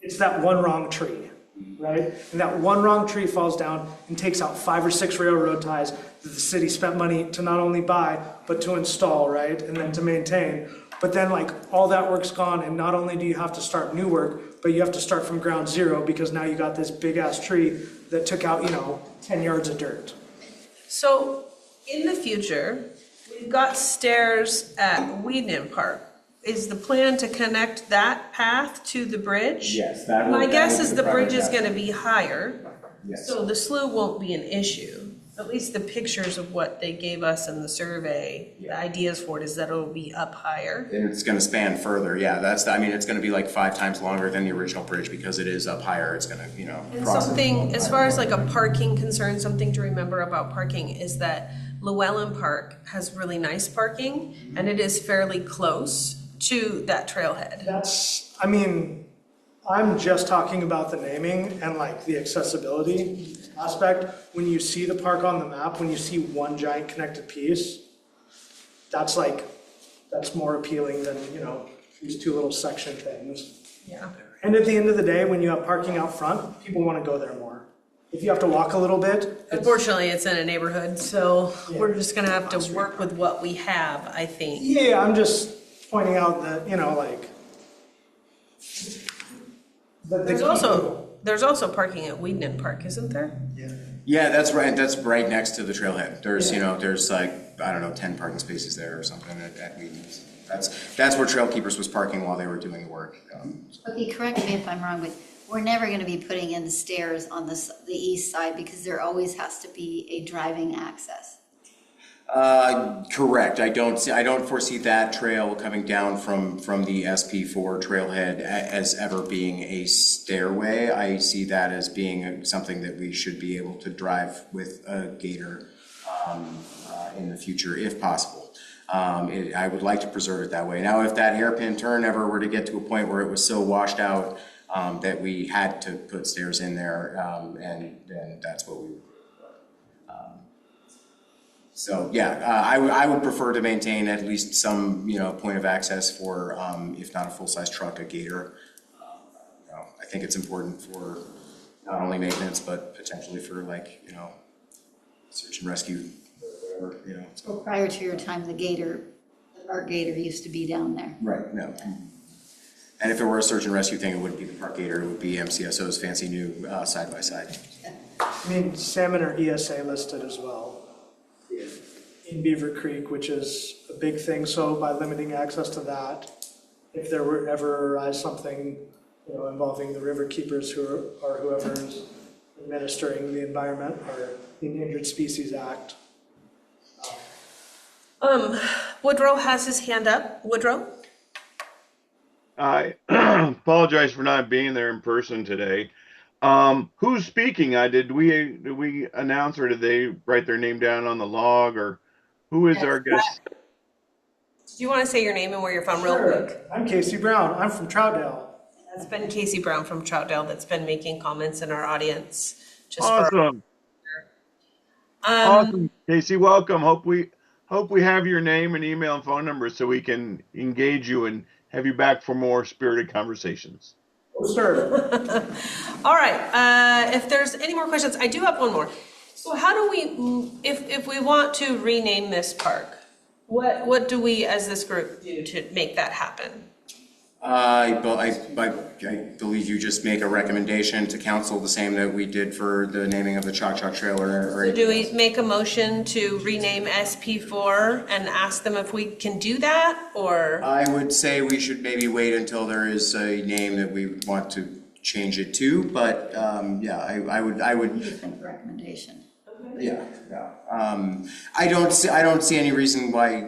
It's that one wrong tree, right? And that one wrong tree falls down and takes out 5 or 6 railroad ties that the city spent money to not only buy, but to install, right? And then to maintain. But then all that work's gone, and not only do you have to start new work, but you have to start from ground zero because now you got this big ass tree that took out, 10 yards of dirt. So in the future, we've got stairs at Wheaton Park. Is the plan to connect that path to the bridge? Yes, My guess is the bridge is going to be higher, yes. so the slough won't be an issue. At least the pictures of what they gave us in the survey, the ideas for it is that it'll be up higher. And it's going to span further. Yeah, it's going to be 5 times longer than the original bridge because it is up higher. It's going to, And cross it. something, as far as a parking concern, something to remember about parking is that Llewellyn Park has really nice parking, and it is fairly close to that trailhead. I'm just talking about the naming and the accessibility aspect. When you see the park on the map, when you see one giant connected piece, that's more appealing than, these 2 little section things. Yeah. And at the end of the day, when you have parking out front, people want to go there more. If you have to walk a little bit. Unfortunately, it's in a neighborhood, so Yeah. we're just gonna have to work with what we have, I think. Yeah, I'm just pointing out that, There's also parking at Wheaton Park, isn't there? Yeah, that's right. That's right next to the trailhead. There's, there's 10 parking spaces there or something at Wheaton's. That's where trail keepers was parking while they were doing the work. Okay, correct me if I'm wrong, but we're never going to be putting in stairs on the east side because there always has to be a driving access. Correct. I don't foresee that trail coming down from the SP4 trailhead as ever being a stairway. I see that as being something that we should be able to drive with a gator in the future, if possible. I would like to preserve it that way. Now, if that hairpin turn ever were to get to a point where it was so washed out that we had to put stairs in there, and then that's what we would. So yeah, I would prefer to maintain at least some, point of access for, if not a full-size truck, a gator. I think it's important for not only maintenance, but potentially for search and rescue, whatever, So prior to your time, the park gator used to be down there. Right, no. And if it were a search and rescue thing, it wouldn't be the park gator, it would be MCSO's fancy new side-by-side. I mean, salmon are ESA listed as well in Beaver Creek, which is a big thing. So by limiting access to that, if there were ever arise something, involving the river keepers or whoever is administering the environment or the Endangered Species Act. Woodrow has his hand up. Woodrow? I apologize for not being there in person today. Who's speaking? Did we announce, or did they write their name down on the log, or who is our guest? Do you want to say your name and where you're from real quick? I'm Casey Brown. I'm from Troutdale. That's been Casey Brown from Troutdale that's been making comments in our audience. Awesome. Awesome, Casey. Welcome. Hope we have your name and email and phone number so we can engage you and have you back for more spirited conversations. Oh, sir. All right. If there's any more questions, I do have one more. So how do we, if we want to rename this park, what do we as this group do to make that happen? I believe you just make a recommendation to council, the same that we did for the naming of the Chalk Chalk Trail or So do we make a motion to rename SP4 and ask them if we can do that, or? I would say we should maybe wait until there is a name that we want to change it to, but yeah, I would. Different recommendation. Yeah. I don't see any reason why,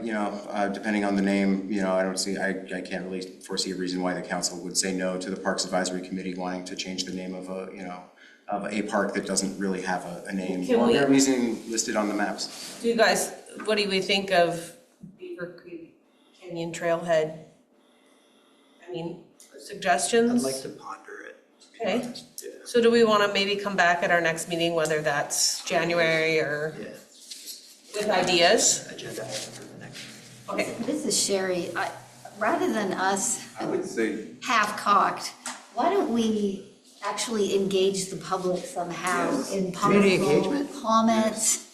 depending on the name, I can't really foresee a reason why the council would say no to the Parks Advisory Committee wanting to change the name of a park that doesn't really have a name or a reason listed on the maps. Do you guys, what do we think of Beaver Creek Canyon Trailhead? I mean, suggestions? I'd like to ponder it. Okay. Yeah. So do we want to maybe come back at our next meeting, whether that's January or Yeah. with ideas? Agenda item for the next. Okay. This is Sherry. Rather than us I would say. half-cocked, why don't we actually engage the public somehow in Community possible engagement. comments,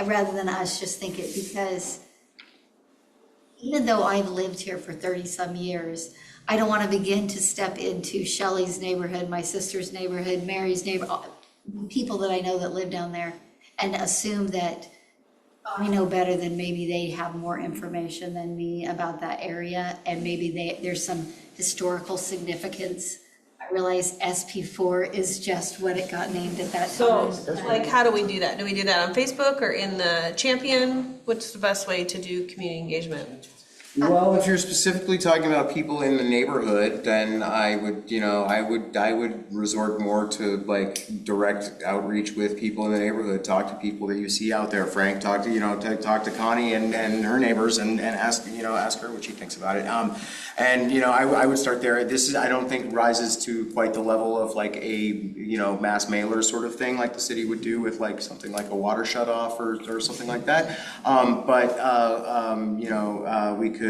rather than us just think it, because even though I've lived here for 30-some years, I don't want to begin to step into Shelley's neighborhood, my sister's neighborhood, Mary's neighborhood, people that I know that live down there, and assume that I know better than maybe they have more information than me about that area, and maybe there's some historical significance. I realize SP4 is just what it got named at that So, time. like, how do we do that? Do we do that on Facebook or in the Champion? What's the best way to do community engagement? Well, if you're specifically talking about people in the neighborhood, then I would resort more to like direct outreach with people in the neighborhood. Talk to people that you see out there. Frank, talk to Connie and her neighbors and ask her what she thinks about it. I would start there. This I don't think rises to quite the level of like a mass mailer sort of thing like the city would do with like something like a water shut off or something like that. We could.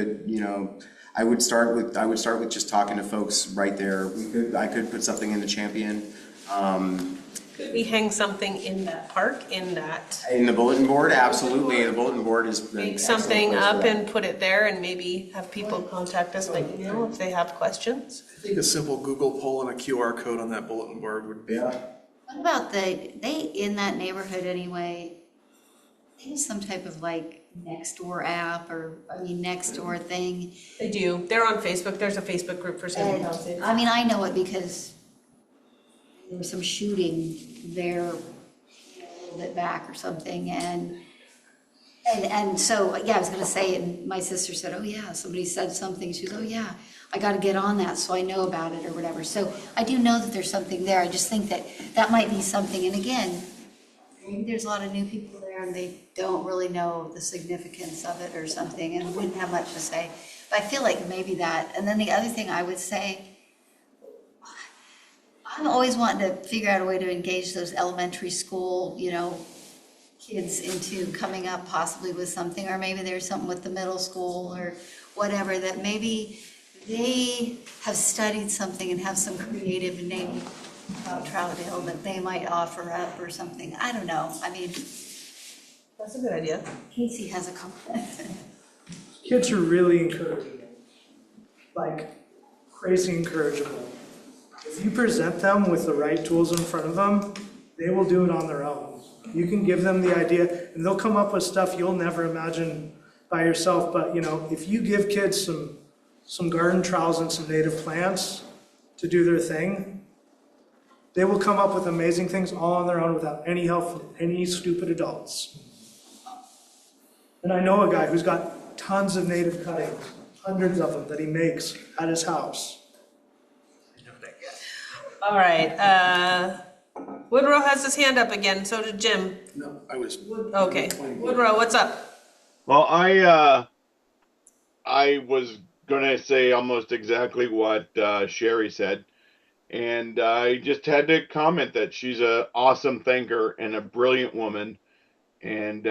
I would start with just talking to folks right there. I could put something in the Champion. Could we hang something in that park, in The bulletin board, absolutely. The bulletin board is make something up and put it there and maybe have people contact us by email if they have questions? I think a simple Google poll and a QR code on that bulletin board would be. Yeah. What about they in that neighborhood anyway, they have some type of like next door app next door thing. They do. They're on Facebook. There's a Facebook group for Sandy Township. I know it because there was some shooting there a little bit back or something, and And so, yeah, I was gonna say, and my sister said, oh yeah, somebody said something, she goes, oh yeah, I gotta get on that so I know about it or whatever. So I do know that there's something there, I just think that that might be something, and again, maybe there's a lot of new people there and they don't really know the significance of it or something and wouldn't have much to say. But I feel like maybe that, and then the other thing I would say, I'm always wanting to figure out a way to engage those elementary school, kids into coming up possibly with something, or maybe there's something with the middle school or whatever, that maybe they have studied something and have some creative name about Troutdale that they might offer up or something. I don't know. I mean, That's a good idea. Casey has a comment. Kids are really encouraging, like crazy encourageable. If you present them with the right tools in front of them, they will do it on their own. You can give them the idea and they'll come up with stuff you'll never imagine by yourself. But if you give kids some garden trowels and some native plants to do their thing, they will come up with amazing things all on their own without any help from any stupid adults. And I know a guy who's got tons of native cuttings, hundreds of them that he makes at his house. All right, Woodrow has his hand up again, so did Jim. No, I was. Okay, Woodrow, what's up? Well, I was gonna say almost exactly what Sherry said, and I just had to comment that she's an awesome thinker and a brilliant woman, and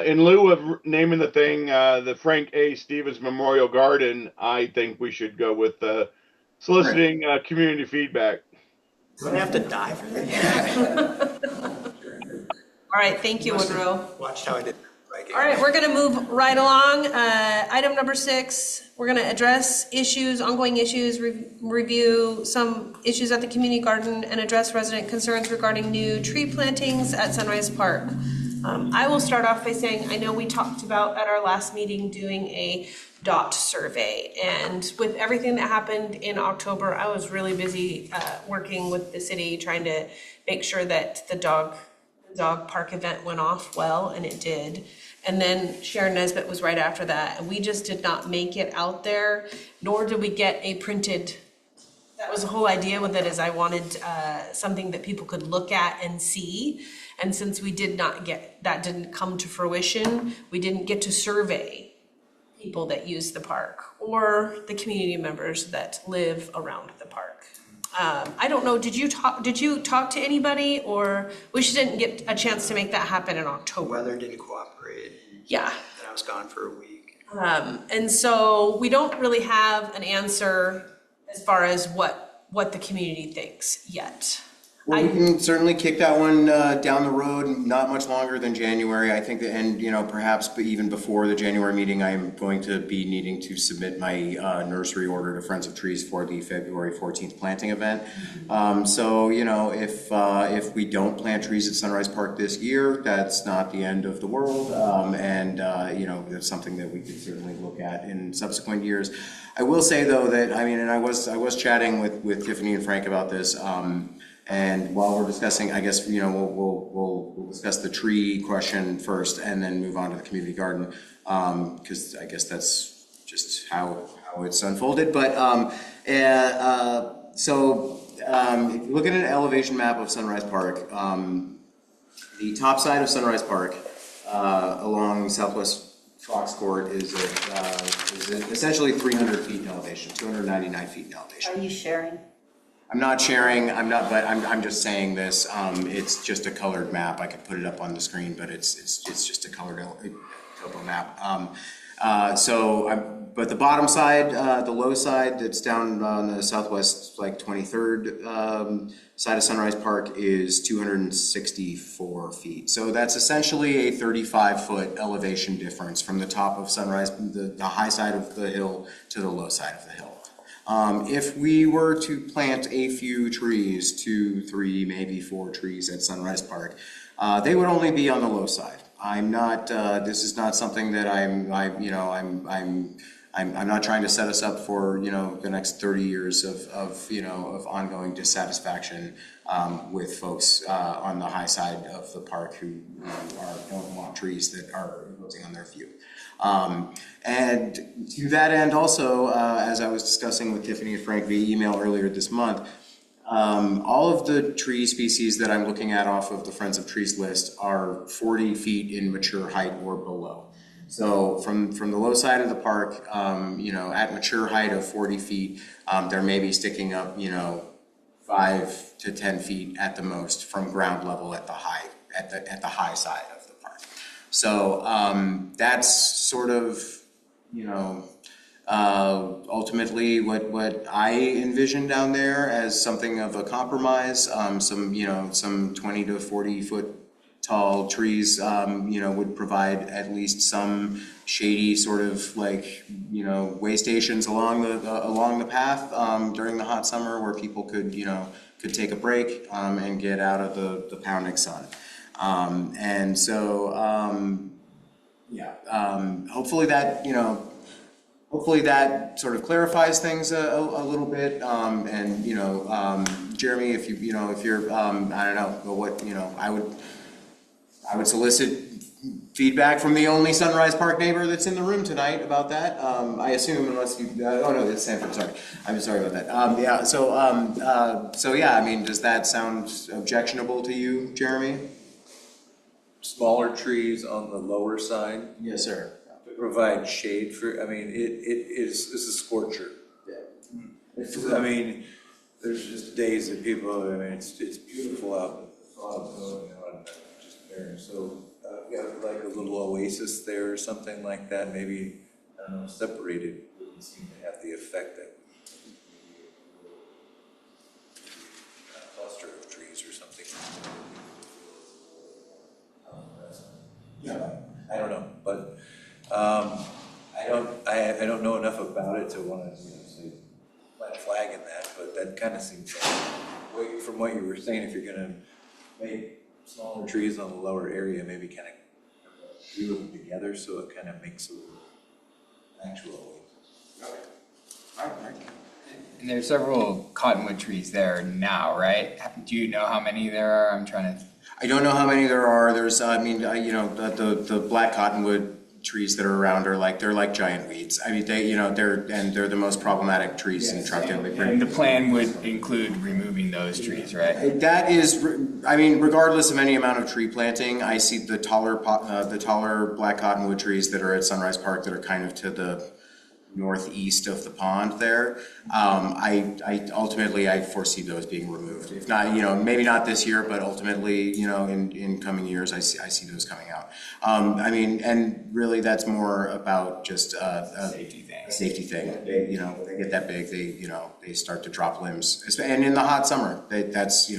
in lieu of naming the thing the Frank A. Stevens Memorial Garden, I think we should go with soliciting community feedback. Do I have to die for that? All right, thank you, Woodrow. Watched how I did. All right, we're gonna move right along. Item number 6, we're gonna address issues, ongoing issues, review some issues at the community garden, and address resident concerns regarding new tree plantings at Sunrise Park. I will start off by saying, I know we talked about at our last meeting doing a DOT survey, and with everything that happened in October, I was really busy working with the city, trying to make sure that the dog park event went off well, and it did. And then Sharon Nesbitt was right after that, and we just did not make it out there, nor did we get a printed. That was the whole idea with it, is I wanted something that people could look at and see. And since we did not get, that didn't come to fruition, we didn't get to survey people that use the park or the community members that live around the park. I don't know, did you talk to anybody, or we just didn't get a chance to make that happen in October? Weather didn't cooperate. Yeah. And I was gone for a week. And so we don't really have an answer as far as what the community thinks yet. Well, we can certainly kick that one down the road, not much longer than January. I think that, and perhaps even before the January meeting, I'm going to be needing to submit my nursery order to Friends of Trees for the February 14th planting event. So, if we don't plant trees at Sunrise Park this year, that's not the end of the world. That's something that we could certainly look at in subsequent years. I will say though that, and I was chatting with Tiffany and Frank about this. And while we're discussing, I guess, we'll discuss the tree question first and then move on to the community garden, because I guess that's just how it's unfolded. But if you look at an elevation map of Sunrise Park, the top side of Sunrise Park along Southwest Fox Court is essentially 300 feet in elevation, 299 feet in elevation. Are you sharing? I'm not sharing, but I'm just saying this. It's just a colored map. I could put it up on the screen, but it's just a colored topo map. But the bottom side, the low side that's down on the southwest, 23rd side of Sunrise Park is 264 feet. So that's essentially a 35-foot elevation difference from the top of Sunrise, the high side of the hill, to the low side of the hill. If we were to plant a few trees, 2, 3, maybe 4 trees at Sunrise Park, they would only be on the low side. I'm not. This is not something that I'm I'm not trying to set us up for, the next 30 years of ongoing dissatisfaction with folks on the high side of the park who don't want trees that are imposing on their view. And to that end also, as I was discussing with Tiffany and Frank via email earlier this month, all of the tree species that I'm looking at off of the Friends of Trees list are 40 feet in mature height or below. So from the low side of the park, at mature height of 40 feet, they're maybe sticking up, 5 to 10 feet at the most from ground level at the high side of the park. So that's sort of, ultimately what I envision down there as something of a compromise. Some 20 to 40 foot tall trees, would provide at least some shady sort of way stations along the path during the hot summer where people could take a break and get out of the pounding sun. Hopefully that sort of clarifies things a little bit. Jeremy, if you're, I don't know what, I would solicit feedback from the only Sunrise Park neighbor that's in the room tonight about that. I assume, unless you, oh no, it's Sanford, sorry. I'm sorry about that. Does that sound objectionable to you, Jeremy? Smaller trees on the lower side Yes, sir. to provide shade for, it's a scorcher. Yeah. There's just days that people, it's beautiful out, but the fog going on just there. So, like a little oasis there or something like that, maybe, I don't know, separated wouldn't seem to have the effect that a cluster of trees or something. Yeah, I don't know, but I don't know enough about it to want to say plant a flag in that, but that kind of seems like, from what you were saying, if you're going to make smaller trees on the lower area, maybe kind of glue them together so it kind of makes a actual. And there's several cottonwood trees there now, right? Do you know how many there are? I'm trying to. I don't know how many there are. There's, the black cottonwood trees that are around they're like giant weeds. They're the most problematic trees in Troutdale. And the plan would include removing those trees, right? That is, regardless of any amount of tree planting, I see the taller black cottonwood trees that are at Sunrise Park that are kind of to the northeast of the pond there. I ultimately foresee those being removed. If not, maybe not this year, but ultimately, in coming years, I see those coming out. And really that's more about just a safety thing. They, when they get that big, they start to drop limbs. And in the hot summer, that's.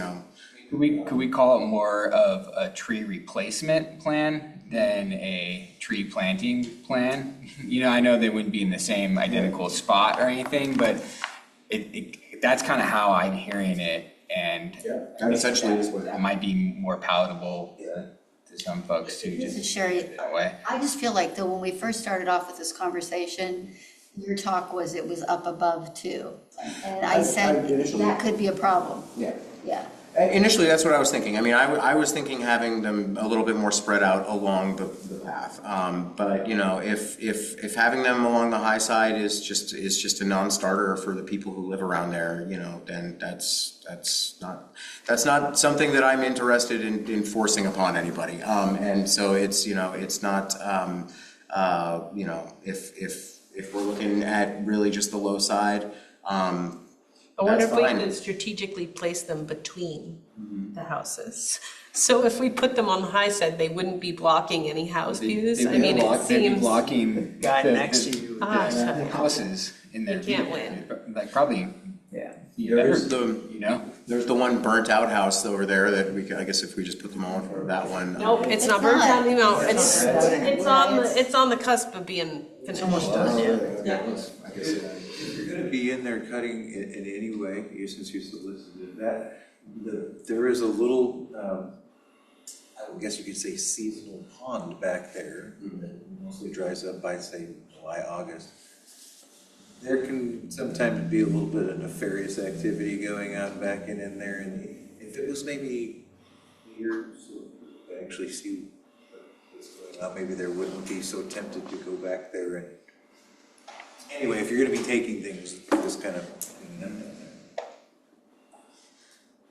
Could we call it more of a tree replacement plan than a tree planting plan? I know they wouldn't be in the same identical spot or anything, but that's kind of how I'm hearing it, and that essentially is what it might be more palatable to some folks too. This just is Sherry. that way. I just feel like though when we first started off with this conversation, your talk was it was up above too. And I said that could be a problem. Yeah. Yeah. Initially, that's what I was thinking. I was thinking having them a little bit more spread out along the path. But if having them along the high side is just a non-starter for the people who live around there, then that's not something that I'm interested in forcing upon anybody. And so it's not if we're looking at really just the low side. I wonder if we fine. could strategically place them between the houses. So if we put them on the high side, they wouldn't be blocking any house views. They'd be Seems. blocking Guy the- next the- to you. the houses in there. You can't win. Like probably. Yeah. There's the one burnt out house over there that we could, I guess if we just put them all in frort of that one. Nope, it's not It's burnt not. down, it's on the cusp of being finished. If you're gonna be in there cutting in any way, since you solicited that, there is a little, I guess you could say seasonal pond back there that mostly dries up by, say, July, August. there can sometimes be a little bit of nefarious activity going on back in there, and if it was maybe clear, so to actually see what's going on, maybe there wouldn't be so tempted to go back there and, anyway, if you're gonna be taking things, just kind of.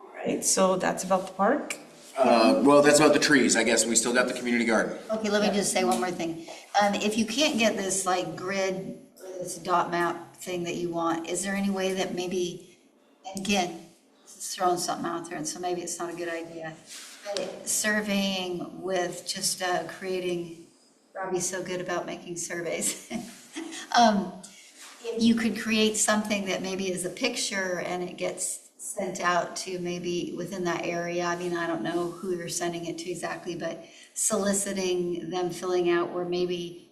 All right, so that's about the park. Well, that's about the trees, I guess. We still got the community garden. Okay, let me just say one more thing. If you can't get this like grid, or this dot map thing that you want, is there any way that maybe, and again, it's throwing something out there, and so maybe it's not a good idea, but surveying with just creating, Robbie's so good about making surveys. If you could create something that maybe is a picture and it gets sent out to maybe within that area, I mean, I don't know who you're sending it to exactly, but soliciting them filling out where maybe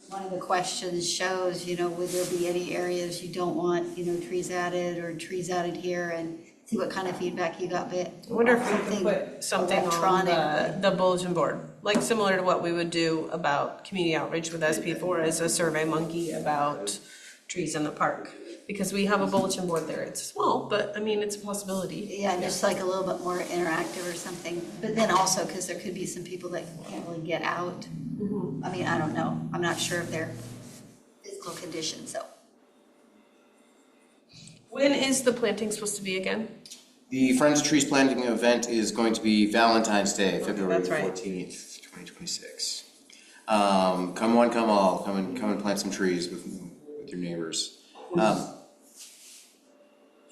one of the questions shows, would there be any areas you don't want, trees added or trees added here, and see what kind of feedback you got. But I wonder if we could put something on electronic. the bulletin board, like similar to what we would do about community outreach with SP4 as a survey monkey about trees in the park. Because we have a bulletin board there. It's small, but I mean, it's a possibility. Yeah, just like a little bit more interactive or something. But then also, because there could be some people that can't really get out. I mean, I don't know. I'm not sure of their physical condition, so. When is the planting supposed to be again? The Friends of Trees planting event is going to be Valentine's Day, February that's right. 14th, 2026. Come one, come all. Come and plant some trees with your neighbors. Do you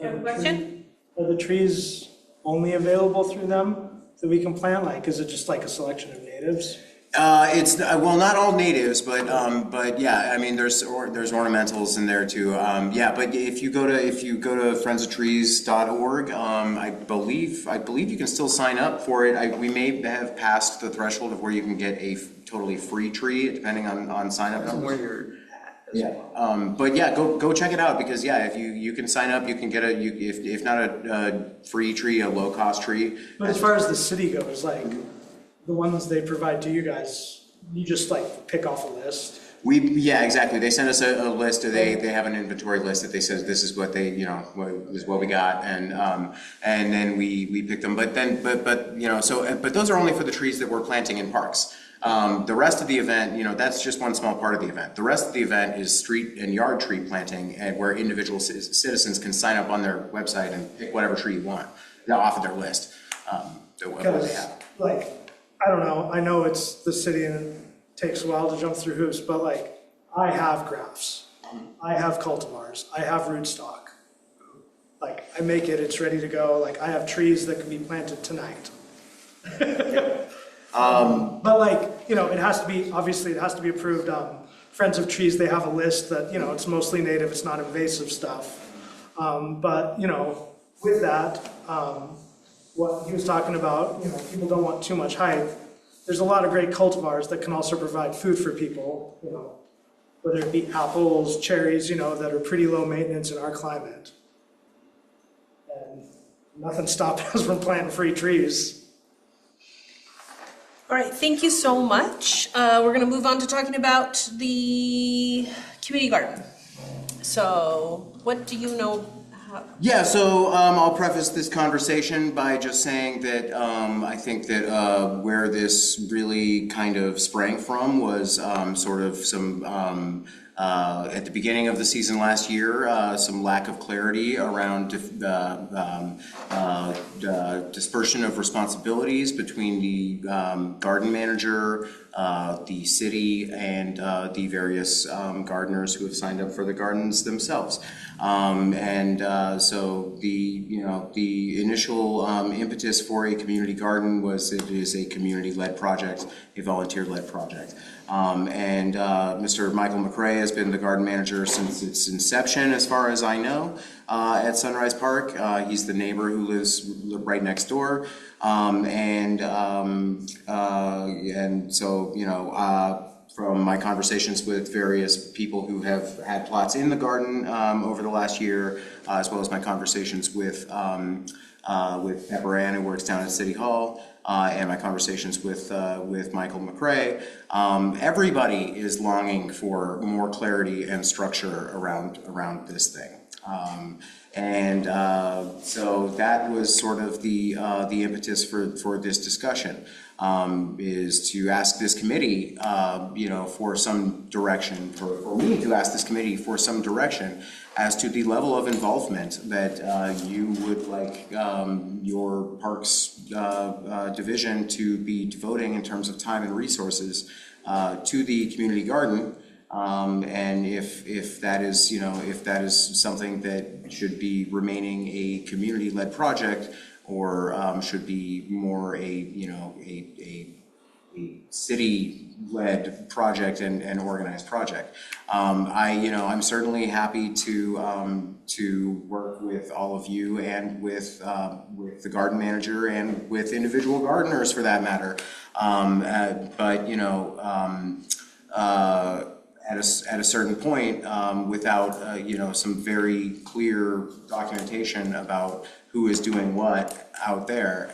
have a question? Are the trees only available through them that we can plant? Like, is it just like a selection of natives? It's well, not all natives, but yeah, I mean, there's ornamentals in there too. Yeah, but if you go to friendsofTrees.org, I believe you can still sign up for it. We may have passed the threshold of where you can get a totally free tree, depending on sign up numbers. Where you're at as well. But yeah, go check it out, because yeah, if you can sign up, you can get if not a free tree, a low cost tree. But as far as the city goes, like the ones they provide to you guys, you just like pick off a list. Yeah, exactly. They send us a list, or they have an inventory list that they says this is what they, what we got, and then we pick them. But those are only for the trees that we're planting in parks. The rest of the event, that's just one small part of the event. The rest of the event is street and yard tree planting, and where individual citizens can sign up on their website and pick whatever tree you want off of their list. What they have. Like, I don't know, I know it's the city and it takes a while to jump through hoops, but like, I have grafts, I have cultivars, I have rootstock. Like, I make it, it's ready to go, like, I have trees that can be planted tonight. But like, it has to be, obviously it has to be approved. Friends of Trees, they have a list that, it's mostly native, it's not invasive stuff. But, with that, what he was talking about, people don't want too much height. There's a lot of great cultivars that can also provide food for people, whether it be apples, cherries, that are pretty low maintenance in our climate. And nothing stopped us from planting free trees. All right, thank you so much. We're going to move on to talking about the community garden. So what do you know? Yeah, so I'll preface this conversation by just saying that I think that where this really kind of sprang from was sort of some, at the beginning of the season last year, some lack of clarity around dispersion of responsibilities between the garden manager, the city, and the various gardeners who have signed up for the gardens themselves. So the initial impetus for a community garden was it is a community-led project, a volunteer-led project. Mr. Michael McRae has been the garden manager since its inception, as far as I know, at Sunrise Park. He's the neighbor who lives right next door. from my conversations with various people who have had plots in the garden over the last year, as well as my conversations with Pepper Ann, who works down at City Hall, and my conversations with Michael McRae, everybody is longing for more clarity and structure around this thing. So that was sort of the impetus for this discussion, is to ask this committee, for some direction, for me to ask this committee for some direction as to the level of involvement that you would like your Parks division to be devoting in terms of time and resources to the community garden. And if that is something that should be remaining a community-led project, or should be more a city-led project and organized project. I'm certainly happy to work with all of you and with the garden manager and with individual gardeners for that matter. At a certain point, without some very clear documentation about who is doing what out there,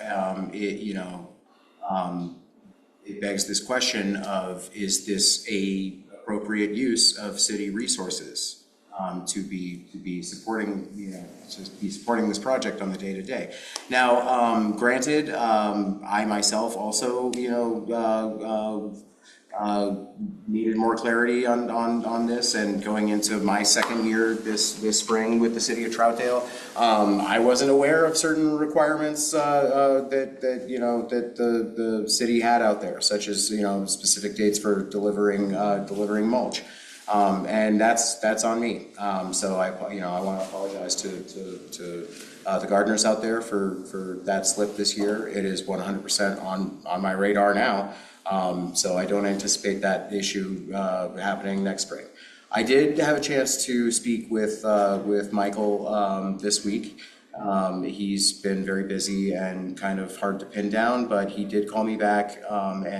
it begs this question of, is this a appropriate use of city resources to be supporting this project on the day-to-day? Now, granted, I myself also needed more clarity on this, and going into my second year this spring with the city of Troutdale, I wasn't aware of certain requirements that the city had out there, such as specific dates for delivering mulch, and that's on me. So I want to apologize to the gardeners out there for that slip this year. It is 100% on my radar now. So I don't anticipate that issue happening next spring. I did have a chance to speak with Michael this week. He's been very busy and kind of hard to pin down, but he did call me back, and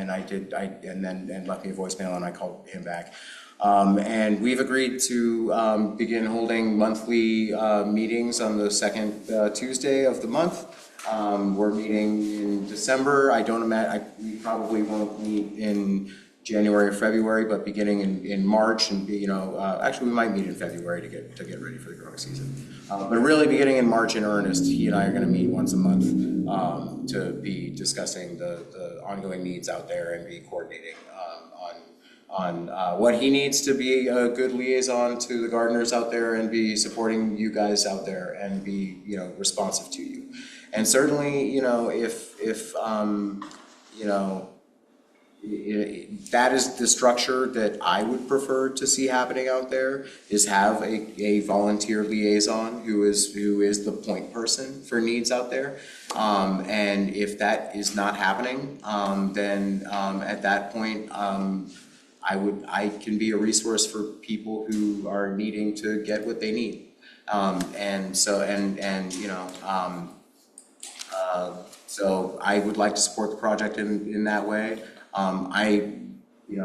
then left me a voicemail, and I called him back. And we've agreed to begin holding monthly meetings on the second Tuesday of the month. We're meeting in December. We probably won't meet in January or February, but beginning in March, and actually we might meet in February to get ready for the growing season. But really beginning in March in earnest, he and I are going to meet once a month to be discussing the ongoing needs out there and be coordinating on what he needs to be a good liaison to the gardeners out there, and be supporting you guys out there, and be responsive to you. And certainly, if that is the structure that I would prefer to see happening out there, is have a volunteer liaison who is the point person for needs out there. And if that is not happening, then at that point, I can be a resource for people who are needing to get what they need. So I would like to support the project in that way.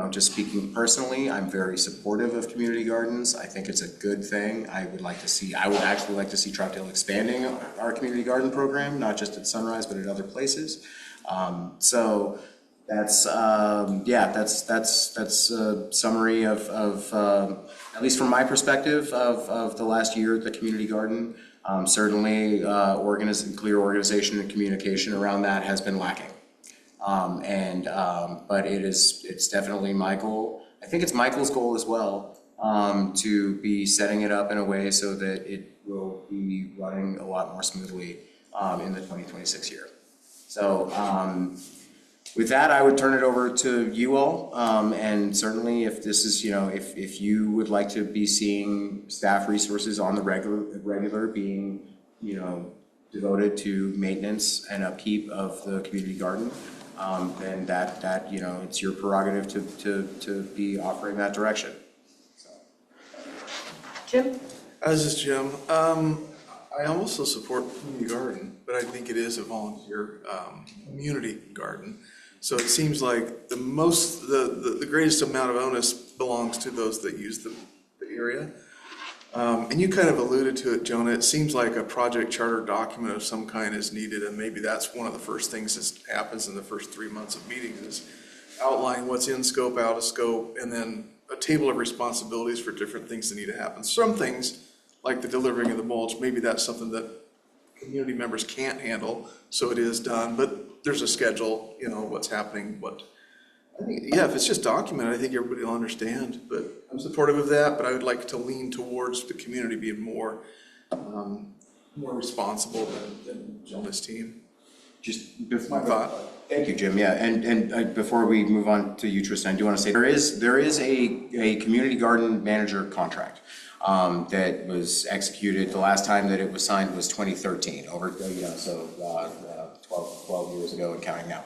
Just speaking personally, I'm very supportive of community gardens. I think it's a good thing. I would actually like to see Troutdale expanding our community garden program, not just at Sunrise, but at other places. So that's a summary of at least from my perspective of the last year at the community garden. Certainly, clear organization and communication around that has been lacking. But it's definitely my goal. I think it's Michael's goal as well, to be setting it up in a way so that it will be running a lot more smoothly in the 2026 year. So with that, I would turn it over to you all, and certainly if this is, if you would like to be seeing staff resources on the regular being, devoted to maintenance and upkeep of the community garden, then that it's your prerogative to be offering that direction. So. Jim? This is Jim. I also support community garden, but I think it is a volunteer community garden. So it seems like the greatest amount of onus belongs to those that use the area. And you kind of alluded to it, Jonah. It seems like a project charter document of some kind is needed, and maybe that's one of the first things that happens in the first 3 months of meetings is outline what's in scope, out of scope, and then a table of responsibilities for different things that need to happen. Some things, like the delivering of the mulch, maybe that's something that community members can't handle, so it is done, but there's a schedule, what's happening, I think, if it's just documented, I think everybody will understand, but I'm supportive of that, but I would like to lean towards the community being more responsible than Jonah's team. Just That's my thought. Thank you, Jim. Yeah, and before we move on to you, Tristan, I do want to say there is a community garden manager contract that was executed. The last time that it was signed was 2013, over 12 years ago and counting now.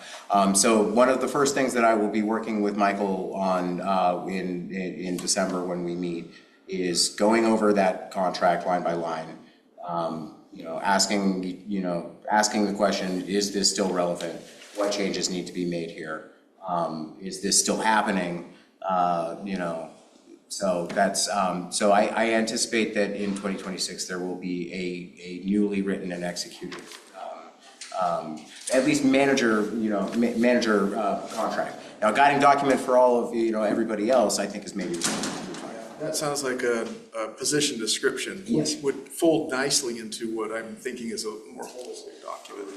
So one of the first things that I will be working with Michael on in December when we meet is going over that contract line by line. Asking the question, is this still relevant? What changes need to be made here? Is this still happening? So that's, so I anticipate that in 2026, there will be a newly written and executed, at least manager contract. Now, a guiding document for all of, everybody else, I think is maybe. That sounds like a position description, Yes. which would fold nicely into what I'm thinking is a more holistic document.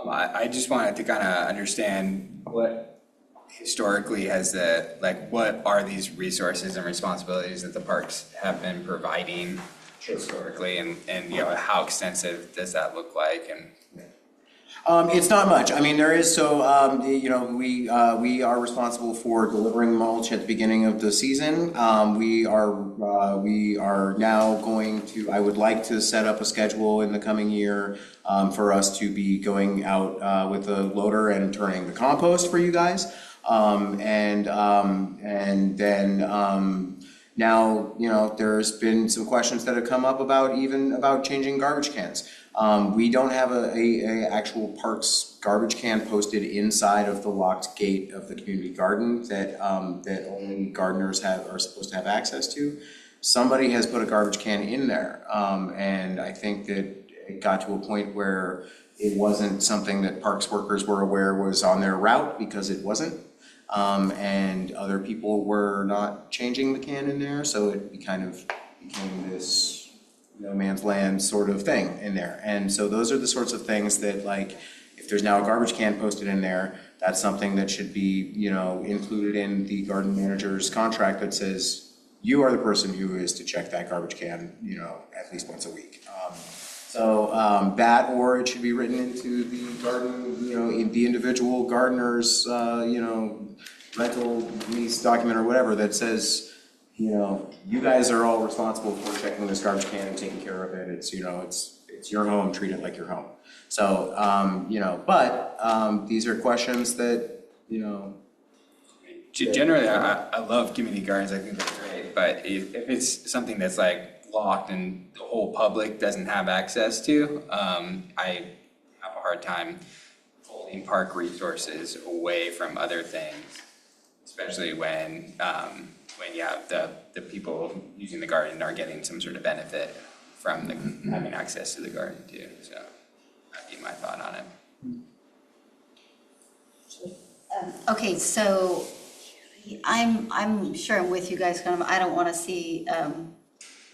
I just wanted to kind of understand what historically what are these resources and responsibilities that the parks have been providing historically, and how extensive does that look like? And It's not much. I mean, there is, we are responsible for delivering mulch at the beginning of the season. We are now I would like to set up a schedule in the coming year for us to be going out with a loader and turning the compost for you guys. Now, there's been some questions that have come up about changing garbage cans. We don't have a actual parks garbage can posted inside of the locked gate of the community garden that only gardeners are supposed to have access to. Somebody has put a garbage can in there, and I think that it got to a point where it wasn't something that parks workers were aware was on their route because it wasn't. And other people were not changing the can in there, so it kind of became this no man's land sort of thing in there. And so those are the sorts of things that, like, if there's now a garbage can posted in there, that's something that should be, included in the garden manager's contract that says you are the person who is to check that garbage can, at least once a week. That, or it should be written into the garden, in the individual gardener's, rental lease document or whatever that says, you guys are all responsible for checking this garbage can and taking care of it. It's, it's your home, treat it like your home. So, but these are questions that, generally, I love community gardens. I think they're great. But if it's something that's like locked and the whole public doesn't have access to, I have a hard time pulling park resources away from other things, especially when the people using the garden are getting some sort of benefit from having access to the garden too. So that'd be my thought on it. Okay, so I'm sure I'm with you guys, kind of, I don't want to see,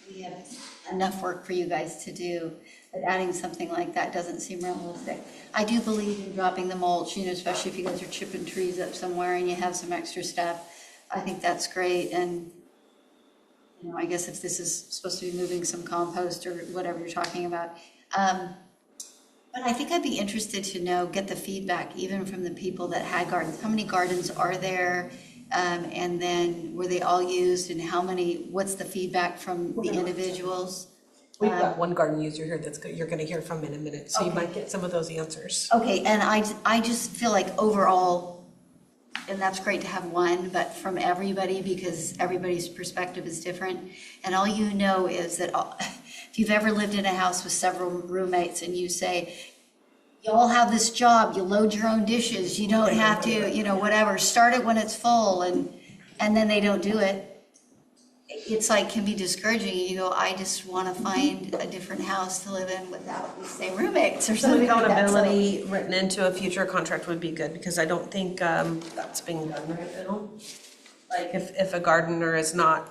we have enough work for you guys to do, but adding something like that doesn't seem realistic. I do believe in dropping the mulch, especially if you guys are chipping trees up somewhere and you have some extra stuff. I think that's great, and I guess if this is supposed to be moving some compost or whatever you're talking about. But I think I'd be interested to get the feedback even from the people that had gardens. How many gardens are there? And then were they all used, and what's the feedback from the individuals? We've got one garden user here you're gonna hear from in a minute, so you might get some of those answers. Okay, and I just feel like overall, and that's great to have one, but from everybody, because everybody's perspective is different. And all is that if you've ever lived in a house with several roommates and you say, you all have this job, you load your own dishes, you don't have to, you know, whatever, start it when it's full, and then they don't do it. It's like, can be discouraging. You go, I just want to find a different house to live in without these same roommates or Some something like that. So- accountability written into a future contract would be good, because I don't think that's being done right now. Like if a gardener is not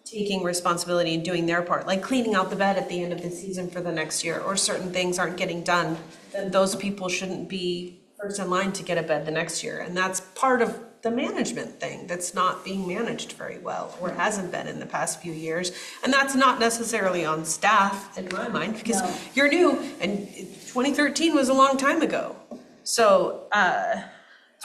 taking responsibility and doing their part, like cleaning out the bed at the end of the season for the next year, or certain things aren't getting done, then those people shouldn't be first in line to get a bed the next year. And that's part of the management thing that's not being managed very well, or hasn't been in the past few years. And that's not necessarily on staff in my mind, because No. you're new, and 2013 was a long time ago. So,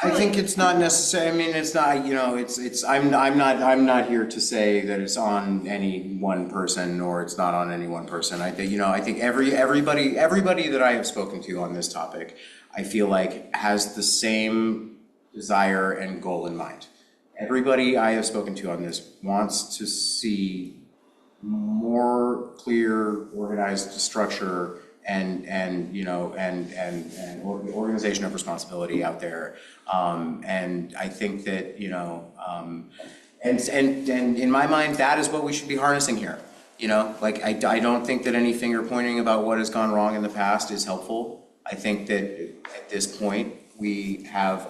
I think it's not necessary, I mean, it's not, you know, I'm not here to say that it's on any one person or it's not on any one person. I think, you know, I think everybody that I have spoken to on this topic, I feel like has the same desire and goal in mind. Everybody I have spoken to on this wants to see more clear, organized structure and you know, and organization of responsibility out there. And I think that, you know, and in my mind, that is what we should be harnessing here. You know, like I don't think that any finger pointing about what has gone wrong in the past is helpful. I think that at this point, we have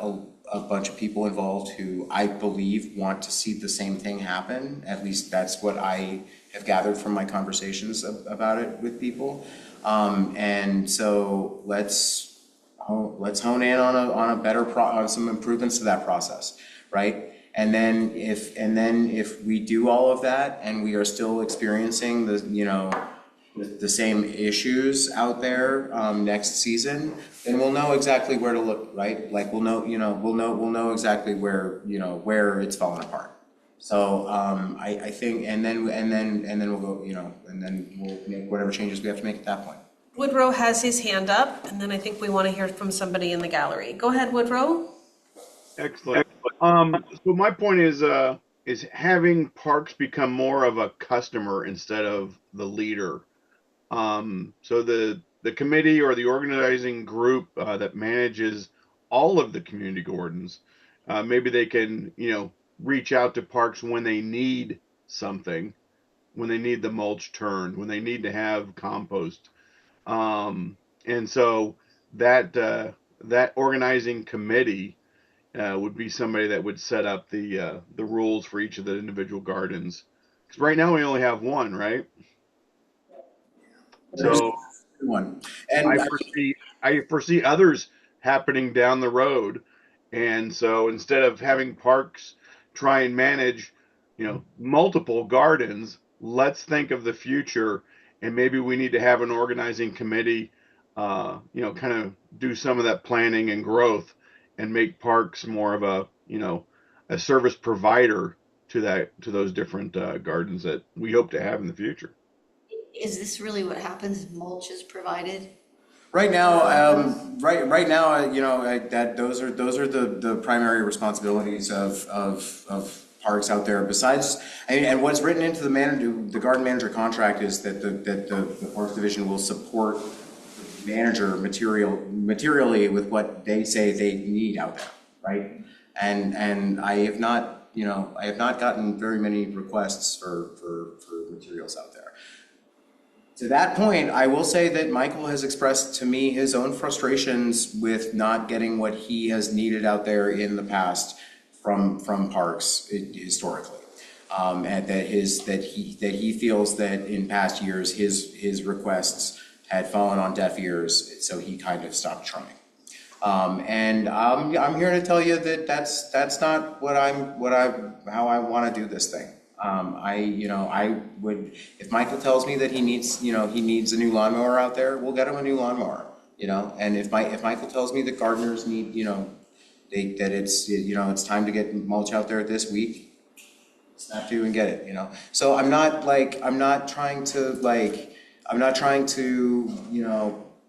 a bunch of people involved who I believe want to see the same thing happen. At least that's what I have gathered from my conversations about it with people. And so let's hone in on a better on some improvements to that process, right? And then if we do all of that and we are still experiencing the same issues out there next season, then we'll know exactly where to look, right? Like we'll know exactly where it's falling apart. So I think and then we'll go, and then we'll make whatever changes we have to make at that point. Woodrow has his hand up, and then I think we want to hear from somebody in the gallery. Go ahead, Woodrow. Excellent. So my point is having parks become more of a customer instead of the leader. So the committee or the organizing group that manages all of the community gardens, maybe they can, reach out to parks when they need something, when they need the mulch turned, when they need to have compost. And so that organizing committee would be somebody that would set up the rules for each of the individual gardens. Because right now we only have one, right? So One. And I foresee others happening down the road. And so instead of having parks try and manage, multiple gardens, let's think of the future, and maybe we need to have an organizing committee, kind of do some of that planning and growth and make parks more of a service provider to those different gardens that we hope to have in the future. Is this really what happens? Mulch is provided? right now, right now, that those are the primary responsibilities of parks out there. Besides, and what's written into the garden manager contract is that the Parks Division will support the manager materially with what they say they need out there, right? And I have not gotten very many requests for materials out there. To that point, I will say that Michael has expressed to me his own frustrations with not getting what he has needed out there in the past from parks historically, and that he feels that in past years his requests had fallen on deaf ears, so he kind of stopped trying. And I'm here to tell you that that's not how I want to do this thing. I would, if Michael tells me that he needs a new lawnmower out there, we'll get him a new lawnmower, and if Michael tells me that gardeners need, that it's time to get mulch out there this week, snap to and get it, So I'm not trying to,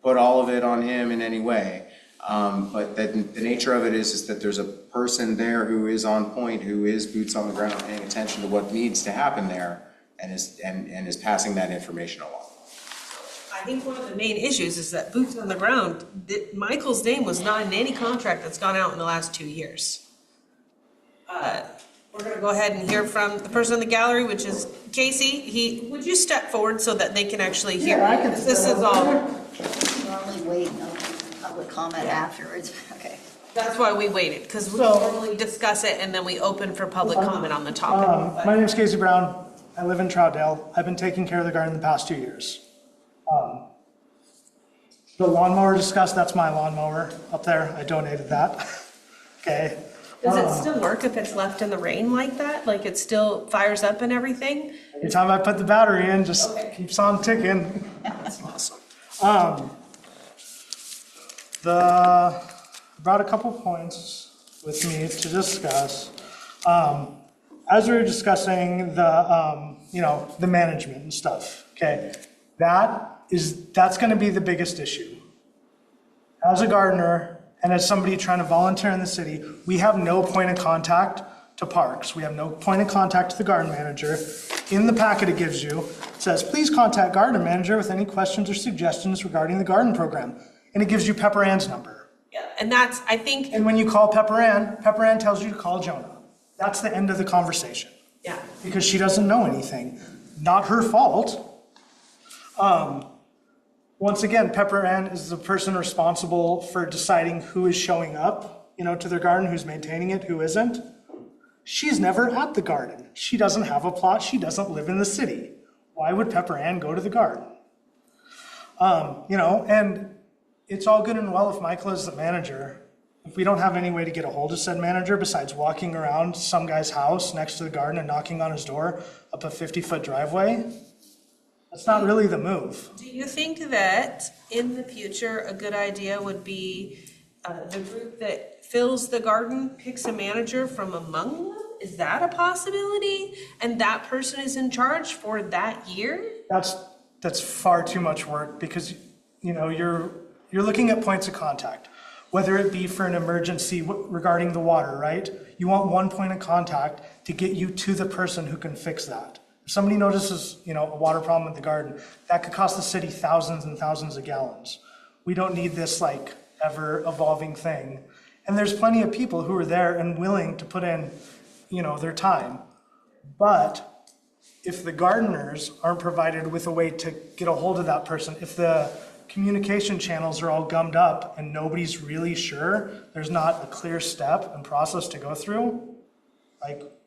put all of it on him in any way. But the nature of it is that there's a person there who is on point, who is boots on the ground, paying attention to what needs to happen there, and is passing that information along. I think one of the main issues is that boots on the ground, Michael's name was not in any contract that's gone out in the last 2 years. We're gonna go ahead and hear from the person in the gallery, which is Casey. Would you step forward so that they can actually hear? Yeah, I can This step is all, Normally wait and public comment afterwards, okay. that's why we waited, because we So- normally discuss it and then we open for public comment on the topic. but- My name's Casey Brown. I live in Troutdale. I've been taking care of the garden the past 2 years. The lawnmower discussed, that's my lawnmower up there. I donated that. Okay. Does it still work if it's left in the rain like that? Like it still fires up and everything? Every time I put the battery in, just keeps on ticking. That's awesome. Brought a couple points with me to discuss. As we were discussing the management and stuff, okay? That's gonna be the biggest issue. As a gardener and as somebody trying to volunteer in the city, we have no point of contact to parks. We have no point of contact to the garden manager. In the packet it gives you, it says, please contact garden manager with any questions or suggestions regarding the garden program. And it gives you Pepper Ann's number. Yeah, and that's, I think, And when you call Pepper Ann tells you to call Jonah. That's the end of the conversation. yeah. Because she doesn't know anything. Not her fault. Once again, Pepper Ann is the person responsible for deciding who is showing up, to their garden, who's maintaining it, who isn't. She's never at the garden. She doesn't have a plot. She doesn't live in the city. Why would Pepper Ann go to the garden? And it's all good and well if Michael is the manager. If we don't have any way to get a hold of said manager besides walking around some guy's house next to the garden and knocking on his door up a 50-foot driveway, that's not really the move. Do you think that in the future, a good idea would be the group that fills the garden picks a manager from among them? Is that a possibility? And that person is in charge for that year? That's far too much work because, you're looking at points of contact, whether it be for an emergency regarding the water, right? You want one point of contact to get you to the person who can fix that. If somebody notices, a water problem in the garden, that could cost the city thousands and thousands of gallons. We don't need this ever evolving thing. And there's plenty of people who are there and willing to put in, their time. But if the gardeners aren't provided with a way to get a hold of that person, if the communication channels are all gummed up and nobody's really sure, there's not a clear step and process to go through,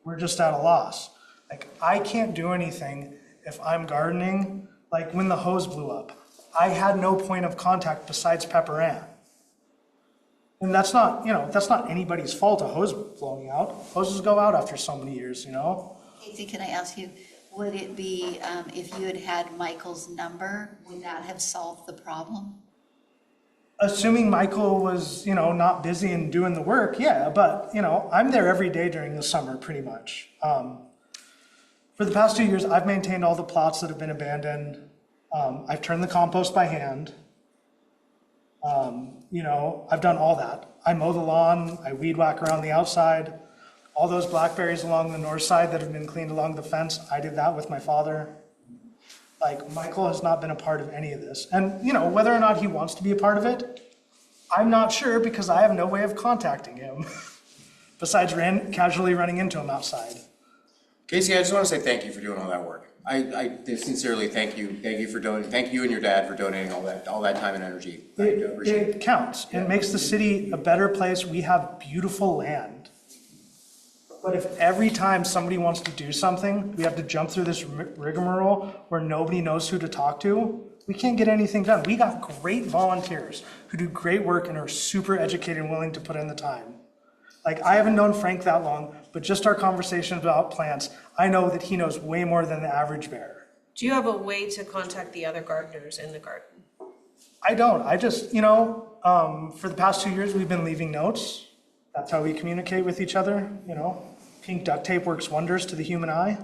we're just at a loss. I can't do anything if I'm gardening, when the hose blew up. I had no point of contact besides Pepper Ann. And that's not anybody's fault, a hose blowing out. Hoses go out after so many years, Casey, can I ask you, would it be, if you had had Michael's number, would that have solved the problem? Assuming Michael was, not busy and doing the work, yeah, but, I'm there every day during the summer, pretty much. For the past 2 years, I've maintained all the plots that have been abandoned. I've turned the compost by hand. I've done all that. I mow the lawn, I weed whack around the outside. All those blackberries along the north side that have been cleaned along the fence, I did that with my father. Michael has not been a part of any of this. And, whether or not he wants to be a part of it, I'm not sure because I have no way of contacting him besides casually running into him outside. Casey, I just want to say thank you for doing all that work. I sincerely thank you. Thank you for donating. Thank you and your dad for donating all that time and energy. I do appreciate it. It counts. It makes the city a better place. We have beautiful land. But if every time somebody wants to do something, we have to jump through this rigmarole where nobody knows who to talk to, we can't get anything done. We got great volunteers who do great work and are super educated and willing to put in the time. I haven't known Frank that long, but just our conversation about plants, I know that he knows way more than the average bear. Do you have a way to contact the other gardeners in the garden? I don't. I just, for the past 2 years, we've been leaving notes. That's how we communicate with each other, Pink duct tape works wonders to the human eye.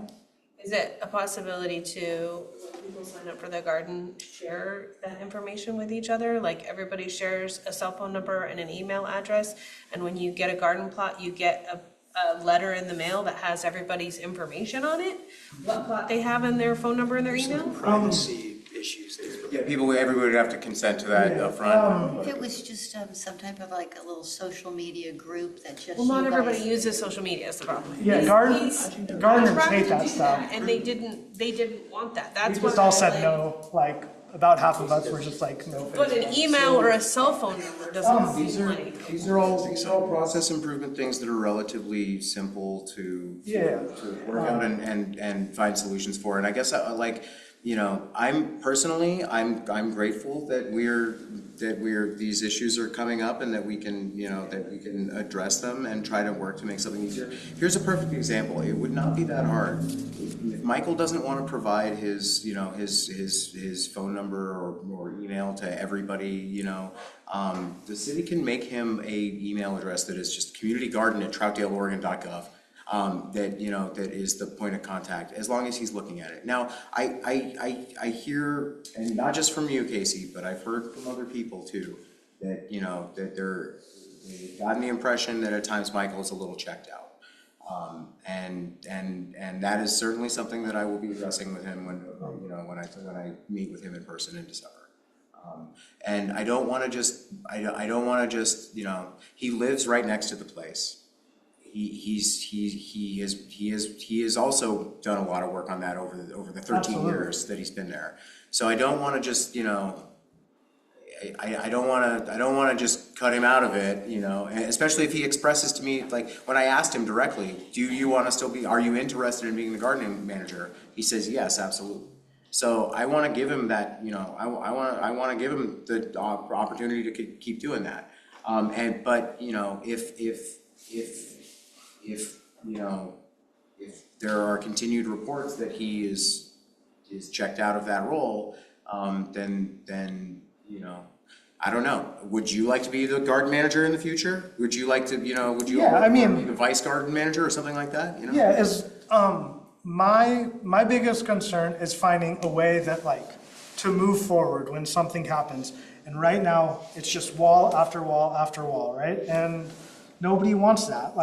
Is it a possibility to, when people sign up for the garden, share that information with each other? Everybody shares a cell phone number and an email address, and when you get a garden plot, you get a letter in the mail that has everybody's information on it? What plot they have and their phone number and their email? Privacy issues there. Yeah, everybody would have to consent to that up front. If it was just some type of like a little social media group that just Well, not you everybody guys- uses social media, is the problem. Yeah, gardeners Tried hate to that do stuff. And they didn't want that. We That's just why all I, said like, no, like, about half of us were just like, no. But an email or a cell phone number doesn't These seem are, like. these are all process improvement things that are relatively simple to work out and find solutions for. And I guess I'm grateful that these issues are coming up and that we can address them and try to work to make something easier. Here's a perfect example. It would not be that hard. If Michael doesn't want to provide his phone number or email to everybody, the city can make him a email address that is just communitygarden@troutdaleoregon.gov. That is the point of contact, as long as he's looking at it. Now, I hear, and not just from you, Casey, but I've heard from other people too, that, they've gotten the impression that at times Michael is a little checked out. And that is certainly something that I will be addressing with him when I meet with him in person in December. And I don't want to just, he lives right next to the place. He has also done a lot of work on that over the 13 years that he's been there. So I don't want to just, I don't want to just cut him out of it, and especially if he expresses to me, like when I asked him directly, are you interested in being the gardening manager? He says, yes, absolutely. So I want to give him that, I want to give him the opportunity to keep doing that. But if there are continued reports that he is checked out of that role, then I don't know. Would you like to be the garden manager in the future? Would you like to, be the vice garden manager or something like that? Yeah, my biggest concern is finding a way that to move forward when something happens. And right now, it's just wall after wall after wall, right? And nobody wants that.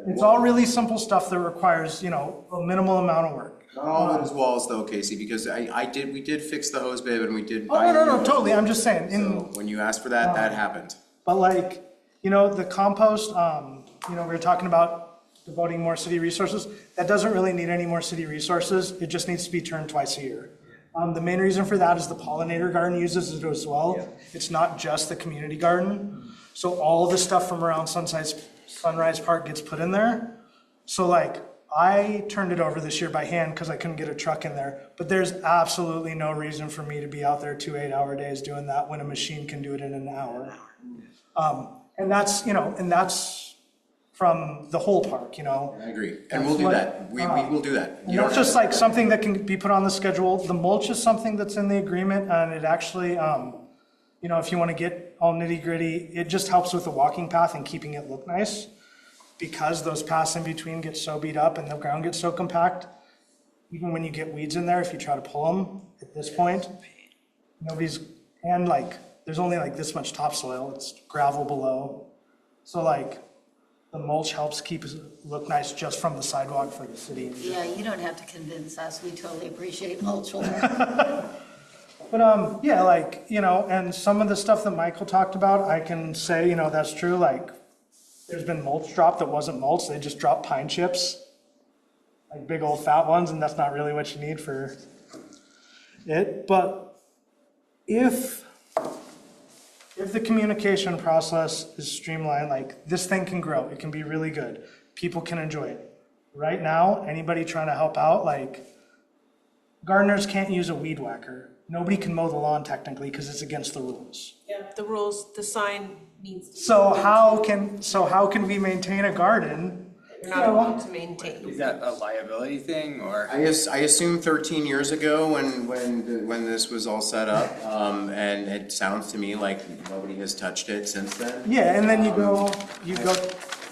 It's all really simple stuff that requires, a minimal amount of work. Not all of it is walls though, Casey, because we did fix the hose bib and we did. Oh, no, totally. I'm just saying. So when you asked for that, that happened. But the compost, we were talking about devoting more city resources. That doesn't really need any more city resources. It just needs to be turned twice a year. The main reason for that is the pollinator garden uses it as well. Yeah. It's not just the community garden. So all the stuff from around Sunrise Park gets put in there. So I turned it over this year by hand because I couldn't get a truck in there. But there's absolutely no reason for me to be out there 2 8-hour days doing that when a machine can do it in an hour. And that's from the whole park, I agree, and we'll do that. We will do that. And that's just something that can be put on the schedule. The mulch is something that's in the agreement, and it actually, if you want to get all nitty gritty, it just helps with the walking path and keeping it look nice. Because those paths in between get so beat up and the ground gets so compact, even when you get weeds in there, if you try to pull them at this point, there's only this much topsoil, it's gravel below. So the mulch helps keep it look nice just from the sidewalk for the city. Yeah, you don't have to convince us, we totally appreciate mulch there. But and some of the stuff that Michael talked about, I can say, that's true. There's been mulch dropped that wasn't mulch, they just dropped pine chips, big old fat ones, and that's not really what you need for it. But if the communication process is streamlined, this thing can grow, it can be really good, people can enjoy it. Right now, anybody trying to help out, gardeners can't use a weed whacker. Nobody can mow the lawn technically because it's against the rules. Yeah, the rules, the sign needs to. So how can we maintain a garden? You're not allowed to maintain. Is that a liability thing or? I assume 13 years ago when this was all set up, and it sounds to me like nobody has touched it since then. Yeah, and then you go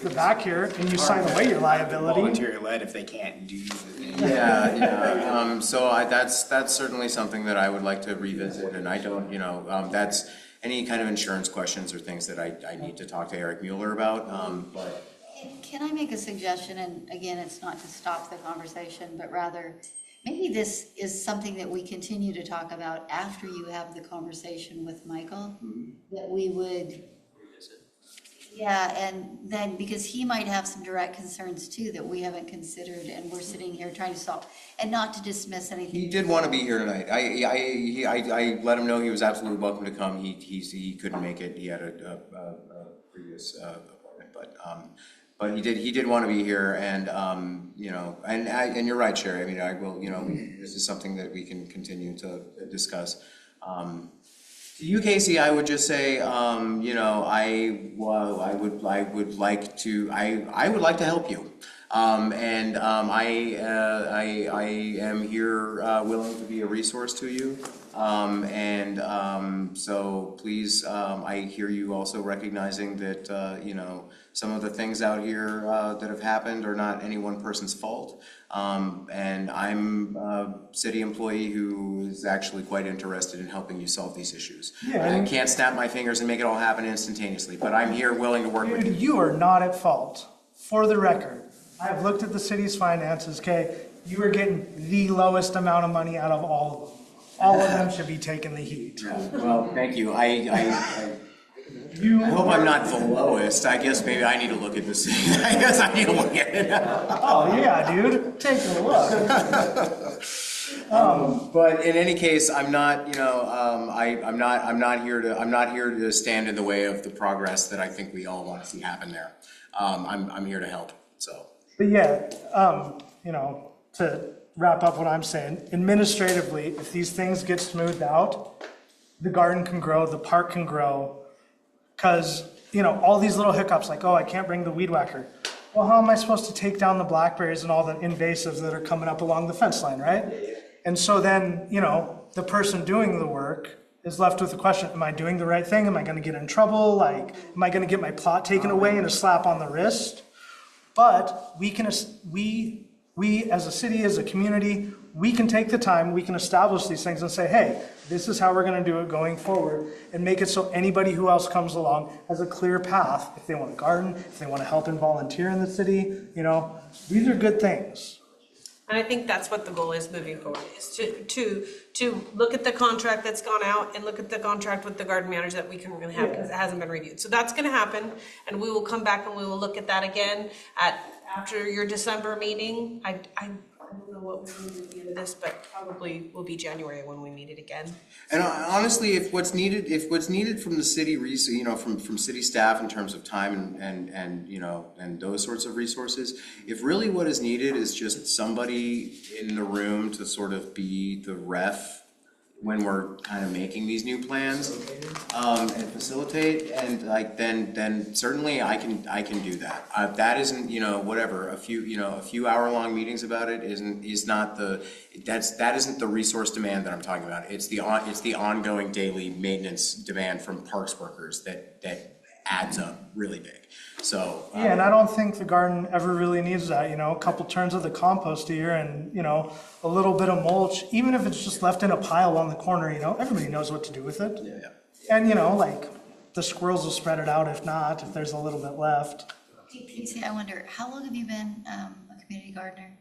the back here and you sign away your liability. Volunteer led if they can't do the thing. Yeah. So that's certainly something that I would like to revisit, and I don't, that's any kind of insurance questions or things that I need to talk to Eric Mueller about, but. Can I make a suggestion? And again, it's not to stop the conversation, but rather, maybe this is something that we continue to talk about after you have the conversation with Michael, that we would, yeah, and then, because he might have some direct concerns too that we haven't considered, and we're sitting here trying to solve, and not to dismiss anything. He did want to be here tonight. I let him know he was absolutely welcome to come. He couldn't make it. He had a previous appointment, but he did want to be here, and you know, and you're right, Sherry. I mean, I will, you know, this is something that we can continue to discuss. To you, Casey, I would just say, you know, I would like to help you. I am here willing to be a resource to you. So please, I hear you also recognizing that, you know, some of the things out here that have happened are not any one person's fault. And I'm a city employee who is actually quite interested in helping you solve these issues. Yeah, I can't snap my fingers and make it all happen instantaneously, but I'm here willing to work with you. Dude, you are not at fault. For the record, I have looked at the city's finances, okay? You are getting the lowest amount of money out of all of them. All of them should be taking the heat. Well, thank you. I hope I'm not the lowest. I guess maybe I need to look at this. I guess I need to look at it. Oh yeah, dude, take a look. But in any case, I'm not. You know, I'm not here to stand in the way of the progress that I think we all want to see happen there. I'm here to help. So. But yeah, you know, to wrap up what I'm saying, administratively, if these things get smoothed out, the garden can grow, the park can grow. Because, you know, all these little hiccups, like, oh, I can't bring the weed whacker. Well, how am I supposed to take down the blackberries and all the invasives that are coming up along the fence line, right? And so then, you know, the person doing the work is left with the question, am I doing the right thing? Am I going to get in trouble? Like, am I going to get my plot taken away and a slap on the wrist? But we as a city, as a community, we can take the time, we can establish these things and say, hey, this is how we're going to do it going forward, and make it so anybody who else comes along has a clear path. If they want to garden, if they want to help and volunteer in the city, you know, these are good things. And I think that's what the goal is moving forward, is to look at the contract that's gone out and look at the contract with the garden manager that we can really have, because it hasn't been reviewed. So that's gonna happen, and we will come back and we will look at that again after your December meeting. I don't know what we're gonna do at the end of this, but probably will be January when we meet it again. And honestly, if what's needed from the city, you know, from city staff in terms of time and you know, and those sorts of resources, if really what is needed is just somebody in the room to sort of be the ref when we're kind of making these new plans, and facilitate, and like then certainly I can do that. That isn't, you know, whatever, a few hour-long meetings about it isn't the resource demand that I'm talking about. It's the ongoing daily maintenance demand from parks workers that adds up really big. So yeah, and I don't think the garden ever really needs that, you know, a couple turns of the compost here and, you know, a little bit of mulch, even if it's just left in a pile on the corner, you know, everybody knows what to do with it. yeah. And, you know, like, the squirrels will spread it out if there's a little bit left. Casey, I wonder, how long have you been a community gardener?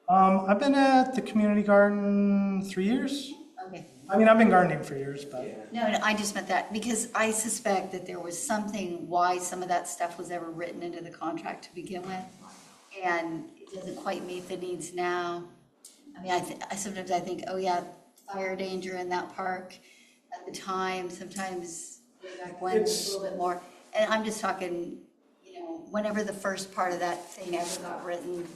I've been at the community garden 3 years. Okay. I mean, I've been gardening for years, but. No, I just meant that, because I suspect that there was something why some of that stuff was ever written into the contract to begin with, and it doesn't quite meet the needs now. I mean, I sometimes think, oh yeah, fire danger in that park at the time, sometimes way back when, It's- a little bit more. And I'm just talking, you know, whenever the first part of that thing ever got written,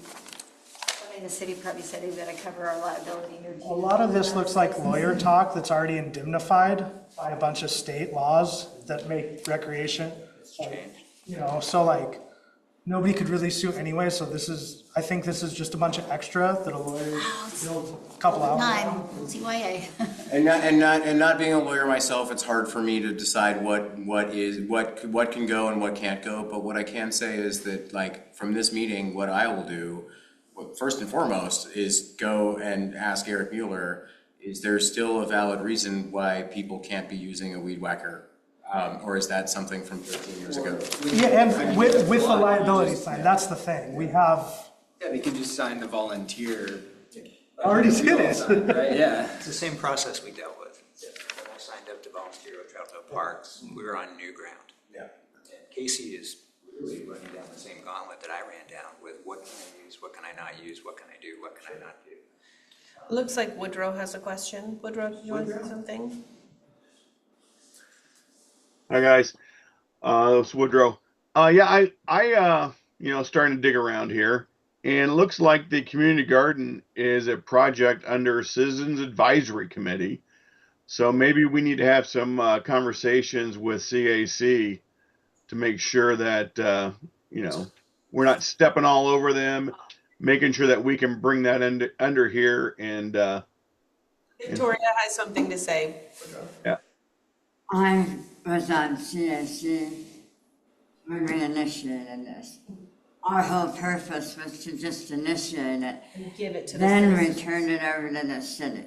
somebody in the city probably said, we've got to cover our liability here too. A lot of this looks like lawyer talk that's already indemnified by a bunch of state laws that make recreation. You know, so like, nobody could really sue anyway, so I think this is just a bunch of extra that a lawyer built a couple hours ago. CYA. And not being a lawyer myself, it's hard for me to decide what can go and what can't go. But what I can say is that, like, from this meeting, what I will do, first and foremost, is go and ask Eric Mueller, is there still a valid reason why people can't be using a weed whacker? Or is that something from 13 years ago? Yeah, and with the liability sign, that's the thing. We have, Yeah, they can just sign the volunteer Already did it. Right, yeah. It's the same process we dealt with. When I signed up to volunteer with Troutdale Parks, we were on new ground. Yeah. And Casey is really running down the same gauntlet that I ran down with what can I use, what can I not use, what can I do, what can I not do. Looks like Woodrow has a question. Woodrow, did you want to say something? Hi guys, it's Woodrow. Yeah, I starting to dig around here, and it looks like the community garden is a project under Citizens Advisory Committee. So maybe we need to have some conversations with CAC to make sure that we're not stepping all over them, making sure that we can bring that under here and Victoria has something to say. yeah. I was on CAC when we initiated this. Our whole purpose was to just initiate it, And give it to the then we citizens. turned it over to the city.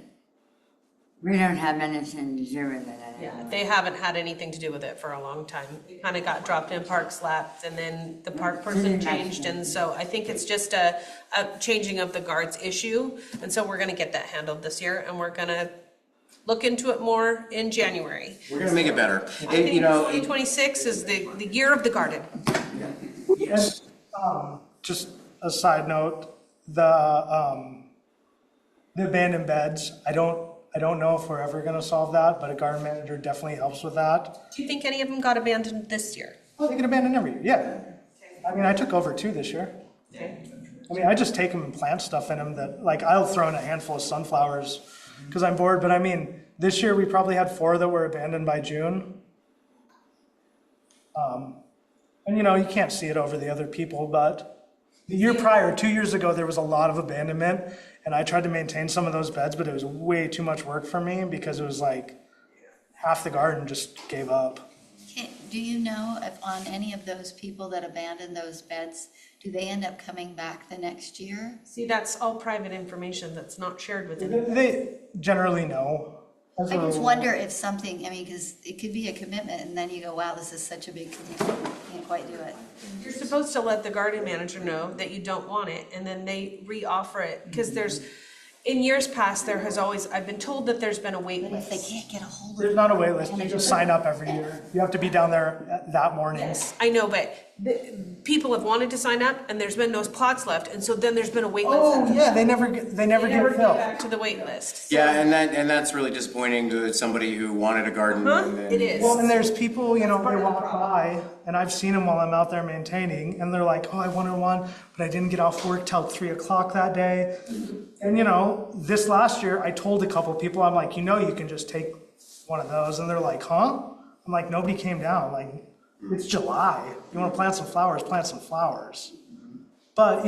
We don't have anything to do with it Yeah, anymore. they haven't had anything to do with it for a long time. It kind of got dropped in Parks laps, and then the park person changed, and so I think it's just a changing of the guards issue. And so we're gonna get that handled this year, and we're gonna look into it more in January. We're gonna make it better. I think 2026 is the year of the garden. And, just a side note, the abandoned beds, I don't know if we're ever gonna solve that, but a garden manager definitely helps with that. Do you think any of them got abandoned this year? Oh, they get abandoned every year, yeah. I mean, I took over 2 this year. I mean, I just take them and plant stuff in them that, like, I'll throw in a handful of sunflowers because I'm bored, but I mean, this year we probably had 4 that were abandoned by June. And you can't see it over the other people, but the year prior, 2 years ago, there was a lot of abandonment, and I tried to maintain some of those beds, but it was way too much work for me because it was like half the garden just gave up. Do you know if on any of those people that abandoned those beds, do they end up coming back the next year? See, that's all private information that's not shared with anyone. They generally know. As I a just rule. wonder if something, I mean, because it could be a commitment and then you go, wow, this is such a big commitment, can't quite do it. You're supposed to let the garden manager know that you don't want it, and then they re-offer it, because in years past, I've been told that there's been a wait But if they list. can't get a hold of it. There's not a wait list, you just sign up every year. You have to be down there that morning. Yes, I know, but people have wanted to sign up, and there's been no spots left, and so then there's been a wait list. Oh, yeah, they never get They never get filled. back to the wait list. Yeah, and that's really disappointing to somebody who wanted a garden. And then- It is. Well, and there's people, they walk by, and I've seen them while I'm out there maintaining, and they're like, oh, I wanted one, but I didn't get off work till 3 o'clock that day. And this last year, I told a couple people, I'm like, you can just take one of those, and they're like, huh? I'm like, nobody came down, like, it's July. You wanna plant some flowers, plant some flowers. But,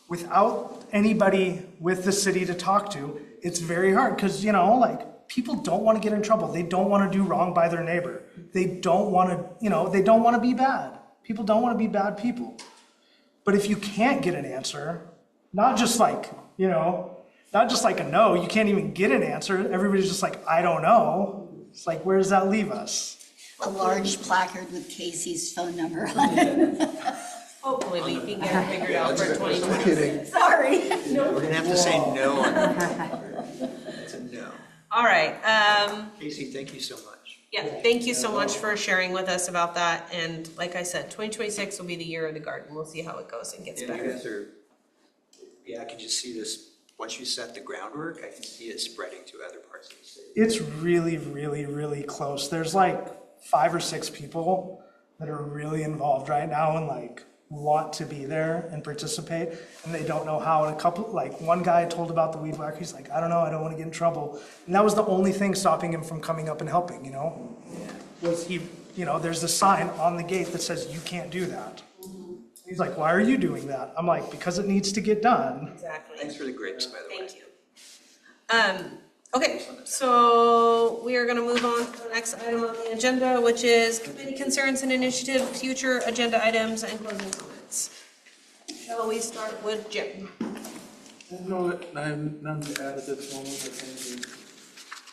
without anybody with the city to talk to, it's very hard, because, people don't wanna get in trouble. They don't wanna do wrong by their neighbor. They don't wanna, they don't wanna be bad. People don't wanna be bad people. But if you can't get an answer, not just like a no, you can't even get an answer. Everybody's just like, I don't know. It's like, where does that leave us? A large placard with Casey's phone number on it. Hopefully we can get it figured out for 2020. Sorry. We're gonna have to say no on that. It's a no. All right, Casey, thank you so much. yeah, thank you so much for sharing with us about that, and like I said, 2026 will be the year of the garden. We'll see how it goes and gets And you better. guys I can just see this, once you set the groundwork, I can see it spreading to other parts of the city. It's really, really, really close. There's like 5 or 6 people that are really involved right now and like want to be there and participate, and they don't know how. And one guy I told about the weed whacker, he's like, I don't know, I don't want to get in trouble. And that was the only thing stopping him from coming up and helping, was there's a sign on the gate that says you can't do that. He's like, why are you doing that? I'm like, because it needs to get done. Exactly. Thanks for the grapes, by the way. Thank you. Okay, so we are gonna move on to the next item on the agenda, which is committee concerns and initiative, future agenda items, and closing comments. Shall we start with Jim? No, I have none to add at this moment, but thank you,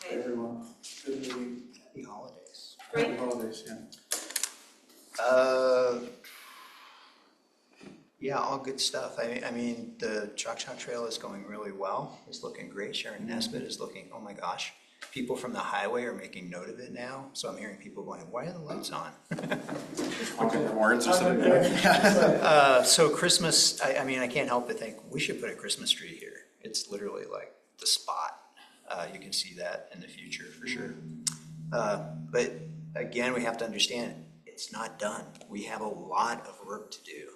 Okay, everyone. Good meeting. Happy holidays. great. Happy holidays, yeah. Yeah, all good stuff. I mean, the Chalk Trail is going really well. It's looking great. Sharon Nesbitt is looking, oh my gosh. People from the highway are making note of it now. So I'm hearing people going, why are the lights on? Warrants or something. So Christmas, I mean, I can't help but think we should put a Christmas tree here. It's literally like the spot. You can see that in the future for sure. But again, we have to understand it's not done. We have a lot of work to do.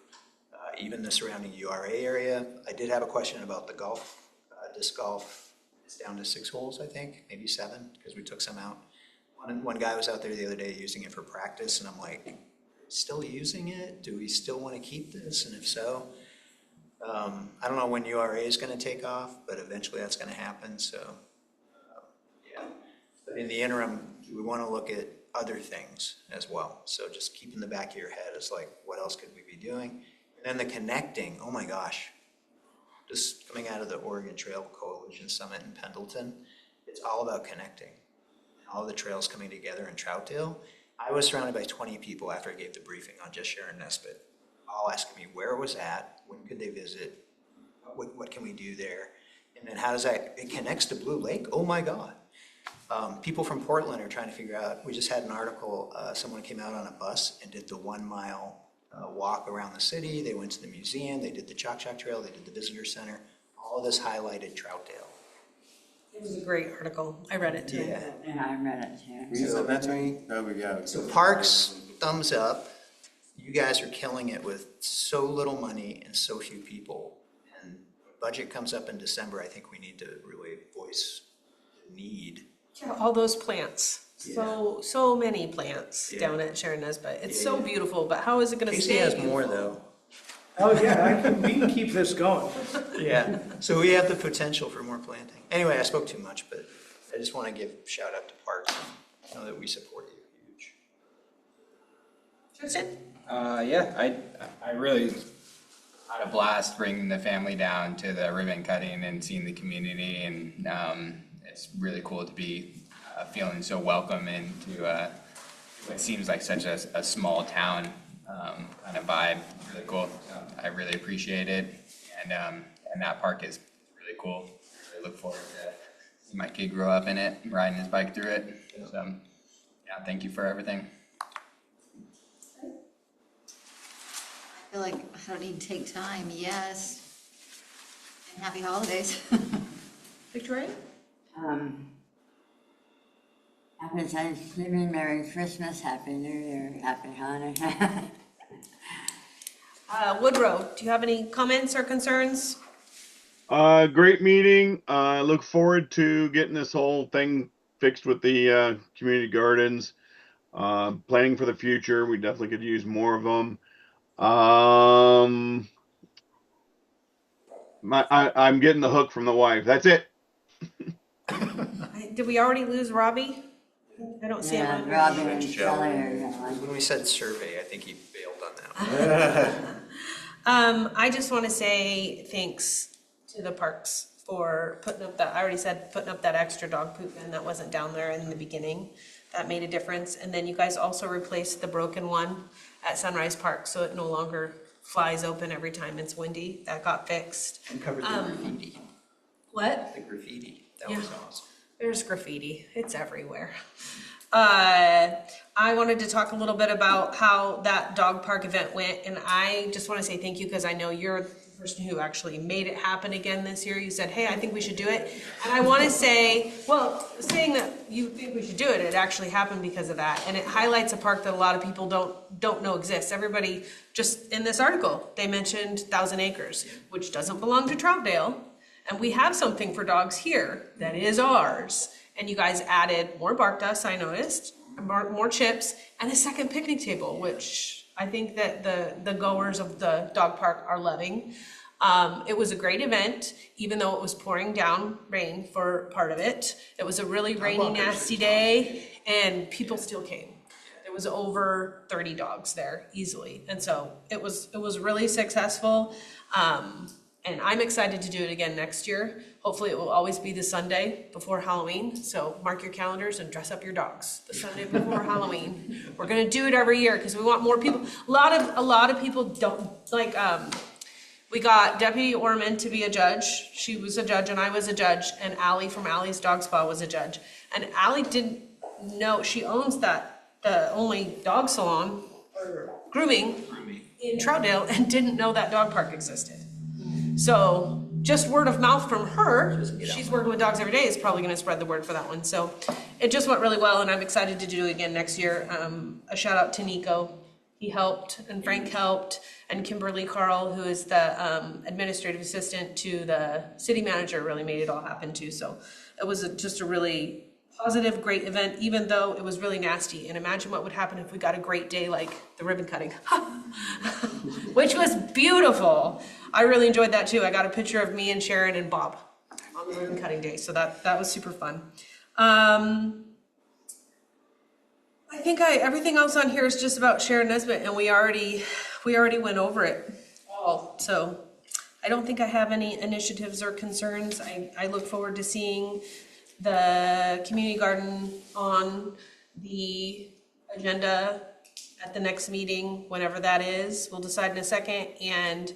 Even the surrounding URA area. I did have a question about the golf, disc golf. It's down to 6 holes, I think, maybe 7, because we took some out. One guy was out there the other day using it for practice, and I'm like, still using it? Do we still want to keep this? And if so, I don't know when URA is going to take off, but eventually that's going to happen. So, yeah. But in the interim, we want to look at other things as well. So just keep in the back of your head is like, what else could we be doing? And then the connecting, oh my gosh. Just coming out of the Oregon Trail Coalition Summit in Pendleton, it's all about connecting. All the trails coming together in Troutdale. I was surrounded by 20 people after I gave the briefing on just Sharon Nesbitt, all asking me where it was at, when could they visit, what can we do there, and then how does that, it connects to Blue Lake, oh my God. People from Portland are trying to figure out, we just had an article, someone came out on a bus and did the 1 mile walk around the city. They went to the museum, they did the Chalk Trail, they did the visitor center. All this highlighted Troutdale. It was a great article. I read it too. Yeah. And I read it too. Will you send that to me? Oh, yeah. So parks, thumbs up. You guys are killing it with so little money and so few people. And when budget comes up in December, I think we need to really voice the need. Yeah, all those plants. So many plants down at Sharon Nesbitt. It's so beautiful, but how is it going to Casey stay has beautiful? more though. Oh, yeah, we can keep this going. Yeah, so we have the potential for more planting. Anyway, I spoke too much, but I just want to give a shout out to parks. Know that we support you, huge. Tristan? Yeah, I really had a blast bringing the family down to the ribbon cutting and seeing the community, and it's really cool to be feeling so welcome into what seems like such a small town kind of vibe. Really cool. I really appreciate it, and that park is really cool. I look forward to seeing my kid grow up in it, riding his bike through it. So, yeah, thank you for everything. I feel like I don't need to take time, yes. And happy holidays. Victoria? Happy Thanksgiving, Merry Christmas, Happy New Year, Happy Hanukkah. Woodrow, do you have any comments or concerns? Great meeting. I look forward to getting this whole thing fixed with the community gardens. Planning for the future. We definitely could use more of them. I'm getting the hook from the wife. That's it. Did we already lose Robbie? I don't see him Yeah, on here. Robin and Shelley are going. When we said survey, I think he bailed on that one. I just want to say thanks to the parks for putting up that, I already said, putting up that extra dog poop bin that wasn't down there in the beginning. That made a difference. And then you guys also replaced the broken one at Sunrise Park, so it no longer flies open every time it's windy. That got fixed. And covered the graffiti. What? The graffiti. That Yeah. was awesome. There's graffiti. It's everywhere. I wanted to talk a little bit about how that dog park event went, and I just want to say thank you because I know you're the person who actually made it happen again this year. You said, hey, I think we should do it. And I want to say, well, saying that you think we should do it, it actually happened because of that. And it highlights a park that a lot of people don't know exists. Everybody, just in this article, they mentioned 1,000 Acres, which doesn't belong to Troutdale. And we have something for dogs here that is ours. And you guys added more bark dust, I noticed, more chips, and a second picnic table, which I think that the goers of the dog park are loving. It was a great event, even though it was pouring down rain for part of it. It was a really rainy, nasty day, and people still came. There was over 30 dogs there easily. And so it was really successful. And I'm excited to do it again next year. Hopefully it will always be the Sunday before Halloween. So mark your calendars and dress up your dogs the Sunday before Halloween. We're gonna do it every year because we want more people. A lot of people don't like We got Deputy Orman to be a judge. She was a judge and I was a judge, and Allie from Allie's Dog Spa was a judge. And Allie didn't know, she owns the only dog salon or grooming in Troutdale, and didn't know that dog park existed. So just word of mouth from her, she's working with dogs every day, is probably gonna spread the word for that one. So it just went really well, and I'm excited to do it again next year. A shout out to Nico. He helped, and Frank helped, and Kimberly Carl, who is the administrative assistant to the city manager, really made it all happen too. So it was just a really positive, great event, even though it was really nasty. And imagine what would happen if we got a great day like the ribbon cutting, which was beautiful. I really enjoyed that too. I got a picture of me and Sharon and Bob on the ribbon cutting day, so that was super fun. I think everything else on here is just about Sharon Nesbitt, and we already went over it all. So I don't think I have any initiatives or concerns. I look forward to seeing the community garden on the agenda at the next meeting, whenever that is. We'll decide in a second. And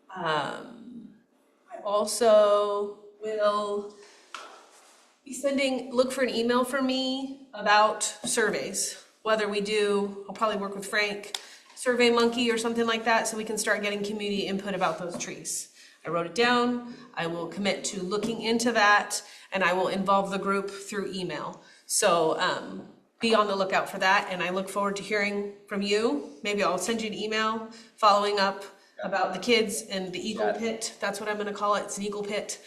I also will be look for an email from me about surveys. Whether we do, I'll probably work with Frank, Survey Monkey or something like that, so we can start getting community input about those trees. I wrote it down. I will commit to looking into that, and I will involve the group through email. So be on the lookout for that, and I look forward to hearing from you. Maybe I'll send you an email following up about the kids and the eagle pit. That's what I'm gonna call it. It's an eagle pit.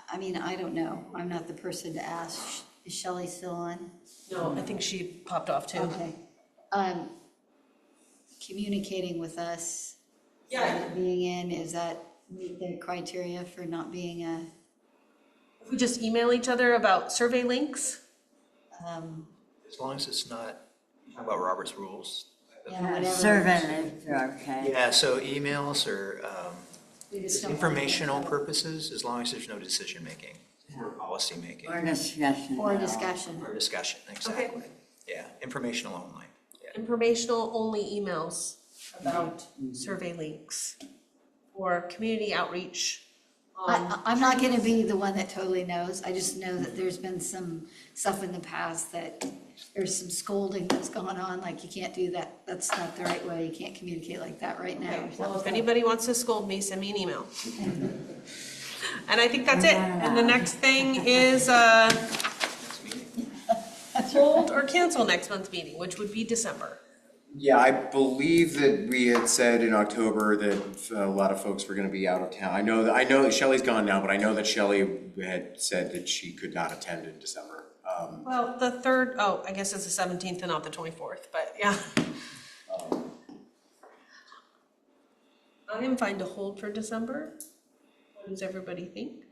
I mean, I don't know. I'm not the person to ask. Is Shelley still on? No, I think she popped off too. Okay. Communicating with us. Yeah. Being in, is that meet the criteria for not being a, If we just email each other about survey links. As long as it's not, how about Robert's rules? yeah, whatever. Survey links are okay. Yeah, so emails or We just don't- informational purposes, as long as there's no decision-making or policy-making Or discussion. Or discussion. or discussion, exactly. Yeah, informational only. Yeah. Informational only emails about survey links or community outreach. I'm not gonna be the one that totally knows. I just know that there's been some stuff in the past that there's some scolding that's gone on, like you can't do that. That's not the right way. You can't communicate like that right now. or Well, if something. anybody wants to scold me, send me an email. And I think that's it. And the next thing is hold or cancel next month's meeting, which would be December. Yeah, I believe that we had said in October that a lot of folks were gonna be out of town. I know that Shelley's gone now, but I know that Shelley had said that she could not attend in December. Well, the third, I guess it's the 17th and not the 24th, but yeah. I am fine to hold for December. What does everybody think?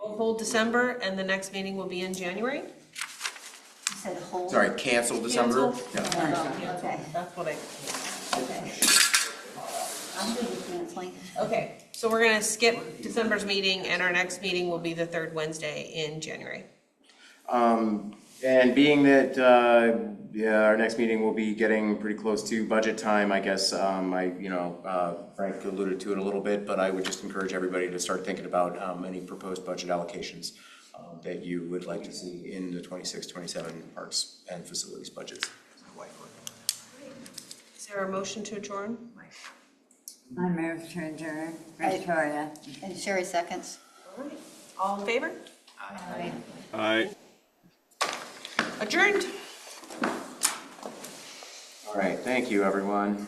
We'll hold December and the next meeting will be in January. You said hold. Sorry, cancel December? Cancel? Yeah. Okay, That's what I. okay. I'm good with canceling. Okay, so we're gonna skip December's meeting and our next meeting will be the third Wednesday in January. And being that, our next meeting will be getting pretty close to budget time, I guess, Frank alluded to it a little bit, but I would just encourage everybody to start thinking about, any proposed budget allocations, that you would like to see in the 26-27 parks and facilities budgets. Is there a motion to adjourn? I move to adjourn. Victoria. And Sherry seconds. All right, all in favor? Aye. All right. Adjourned. All right, thank you, everyone.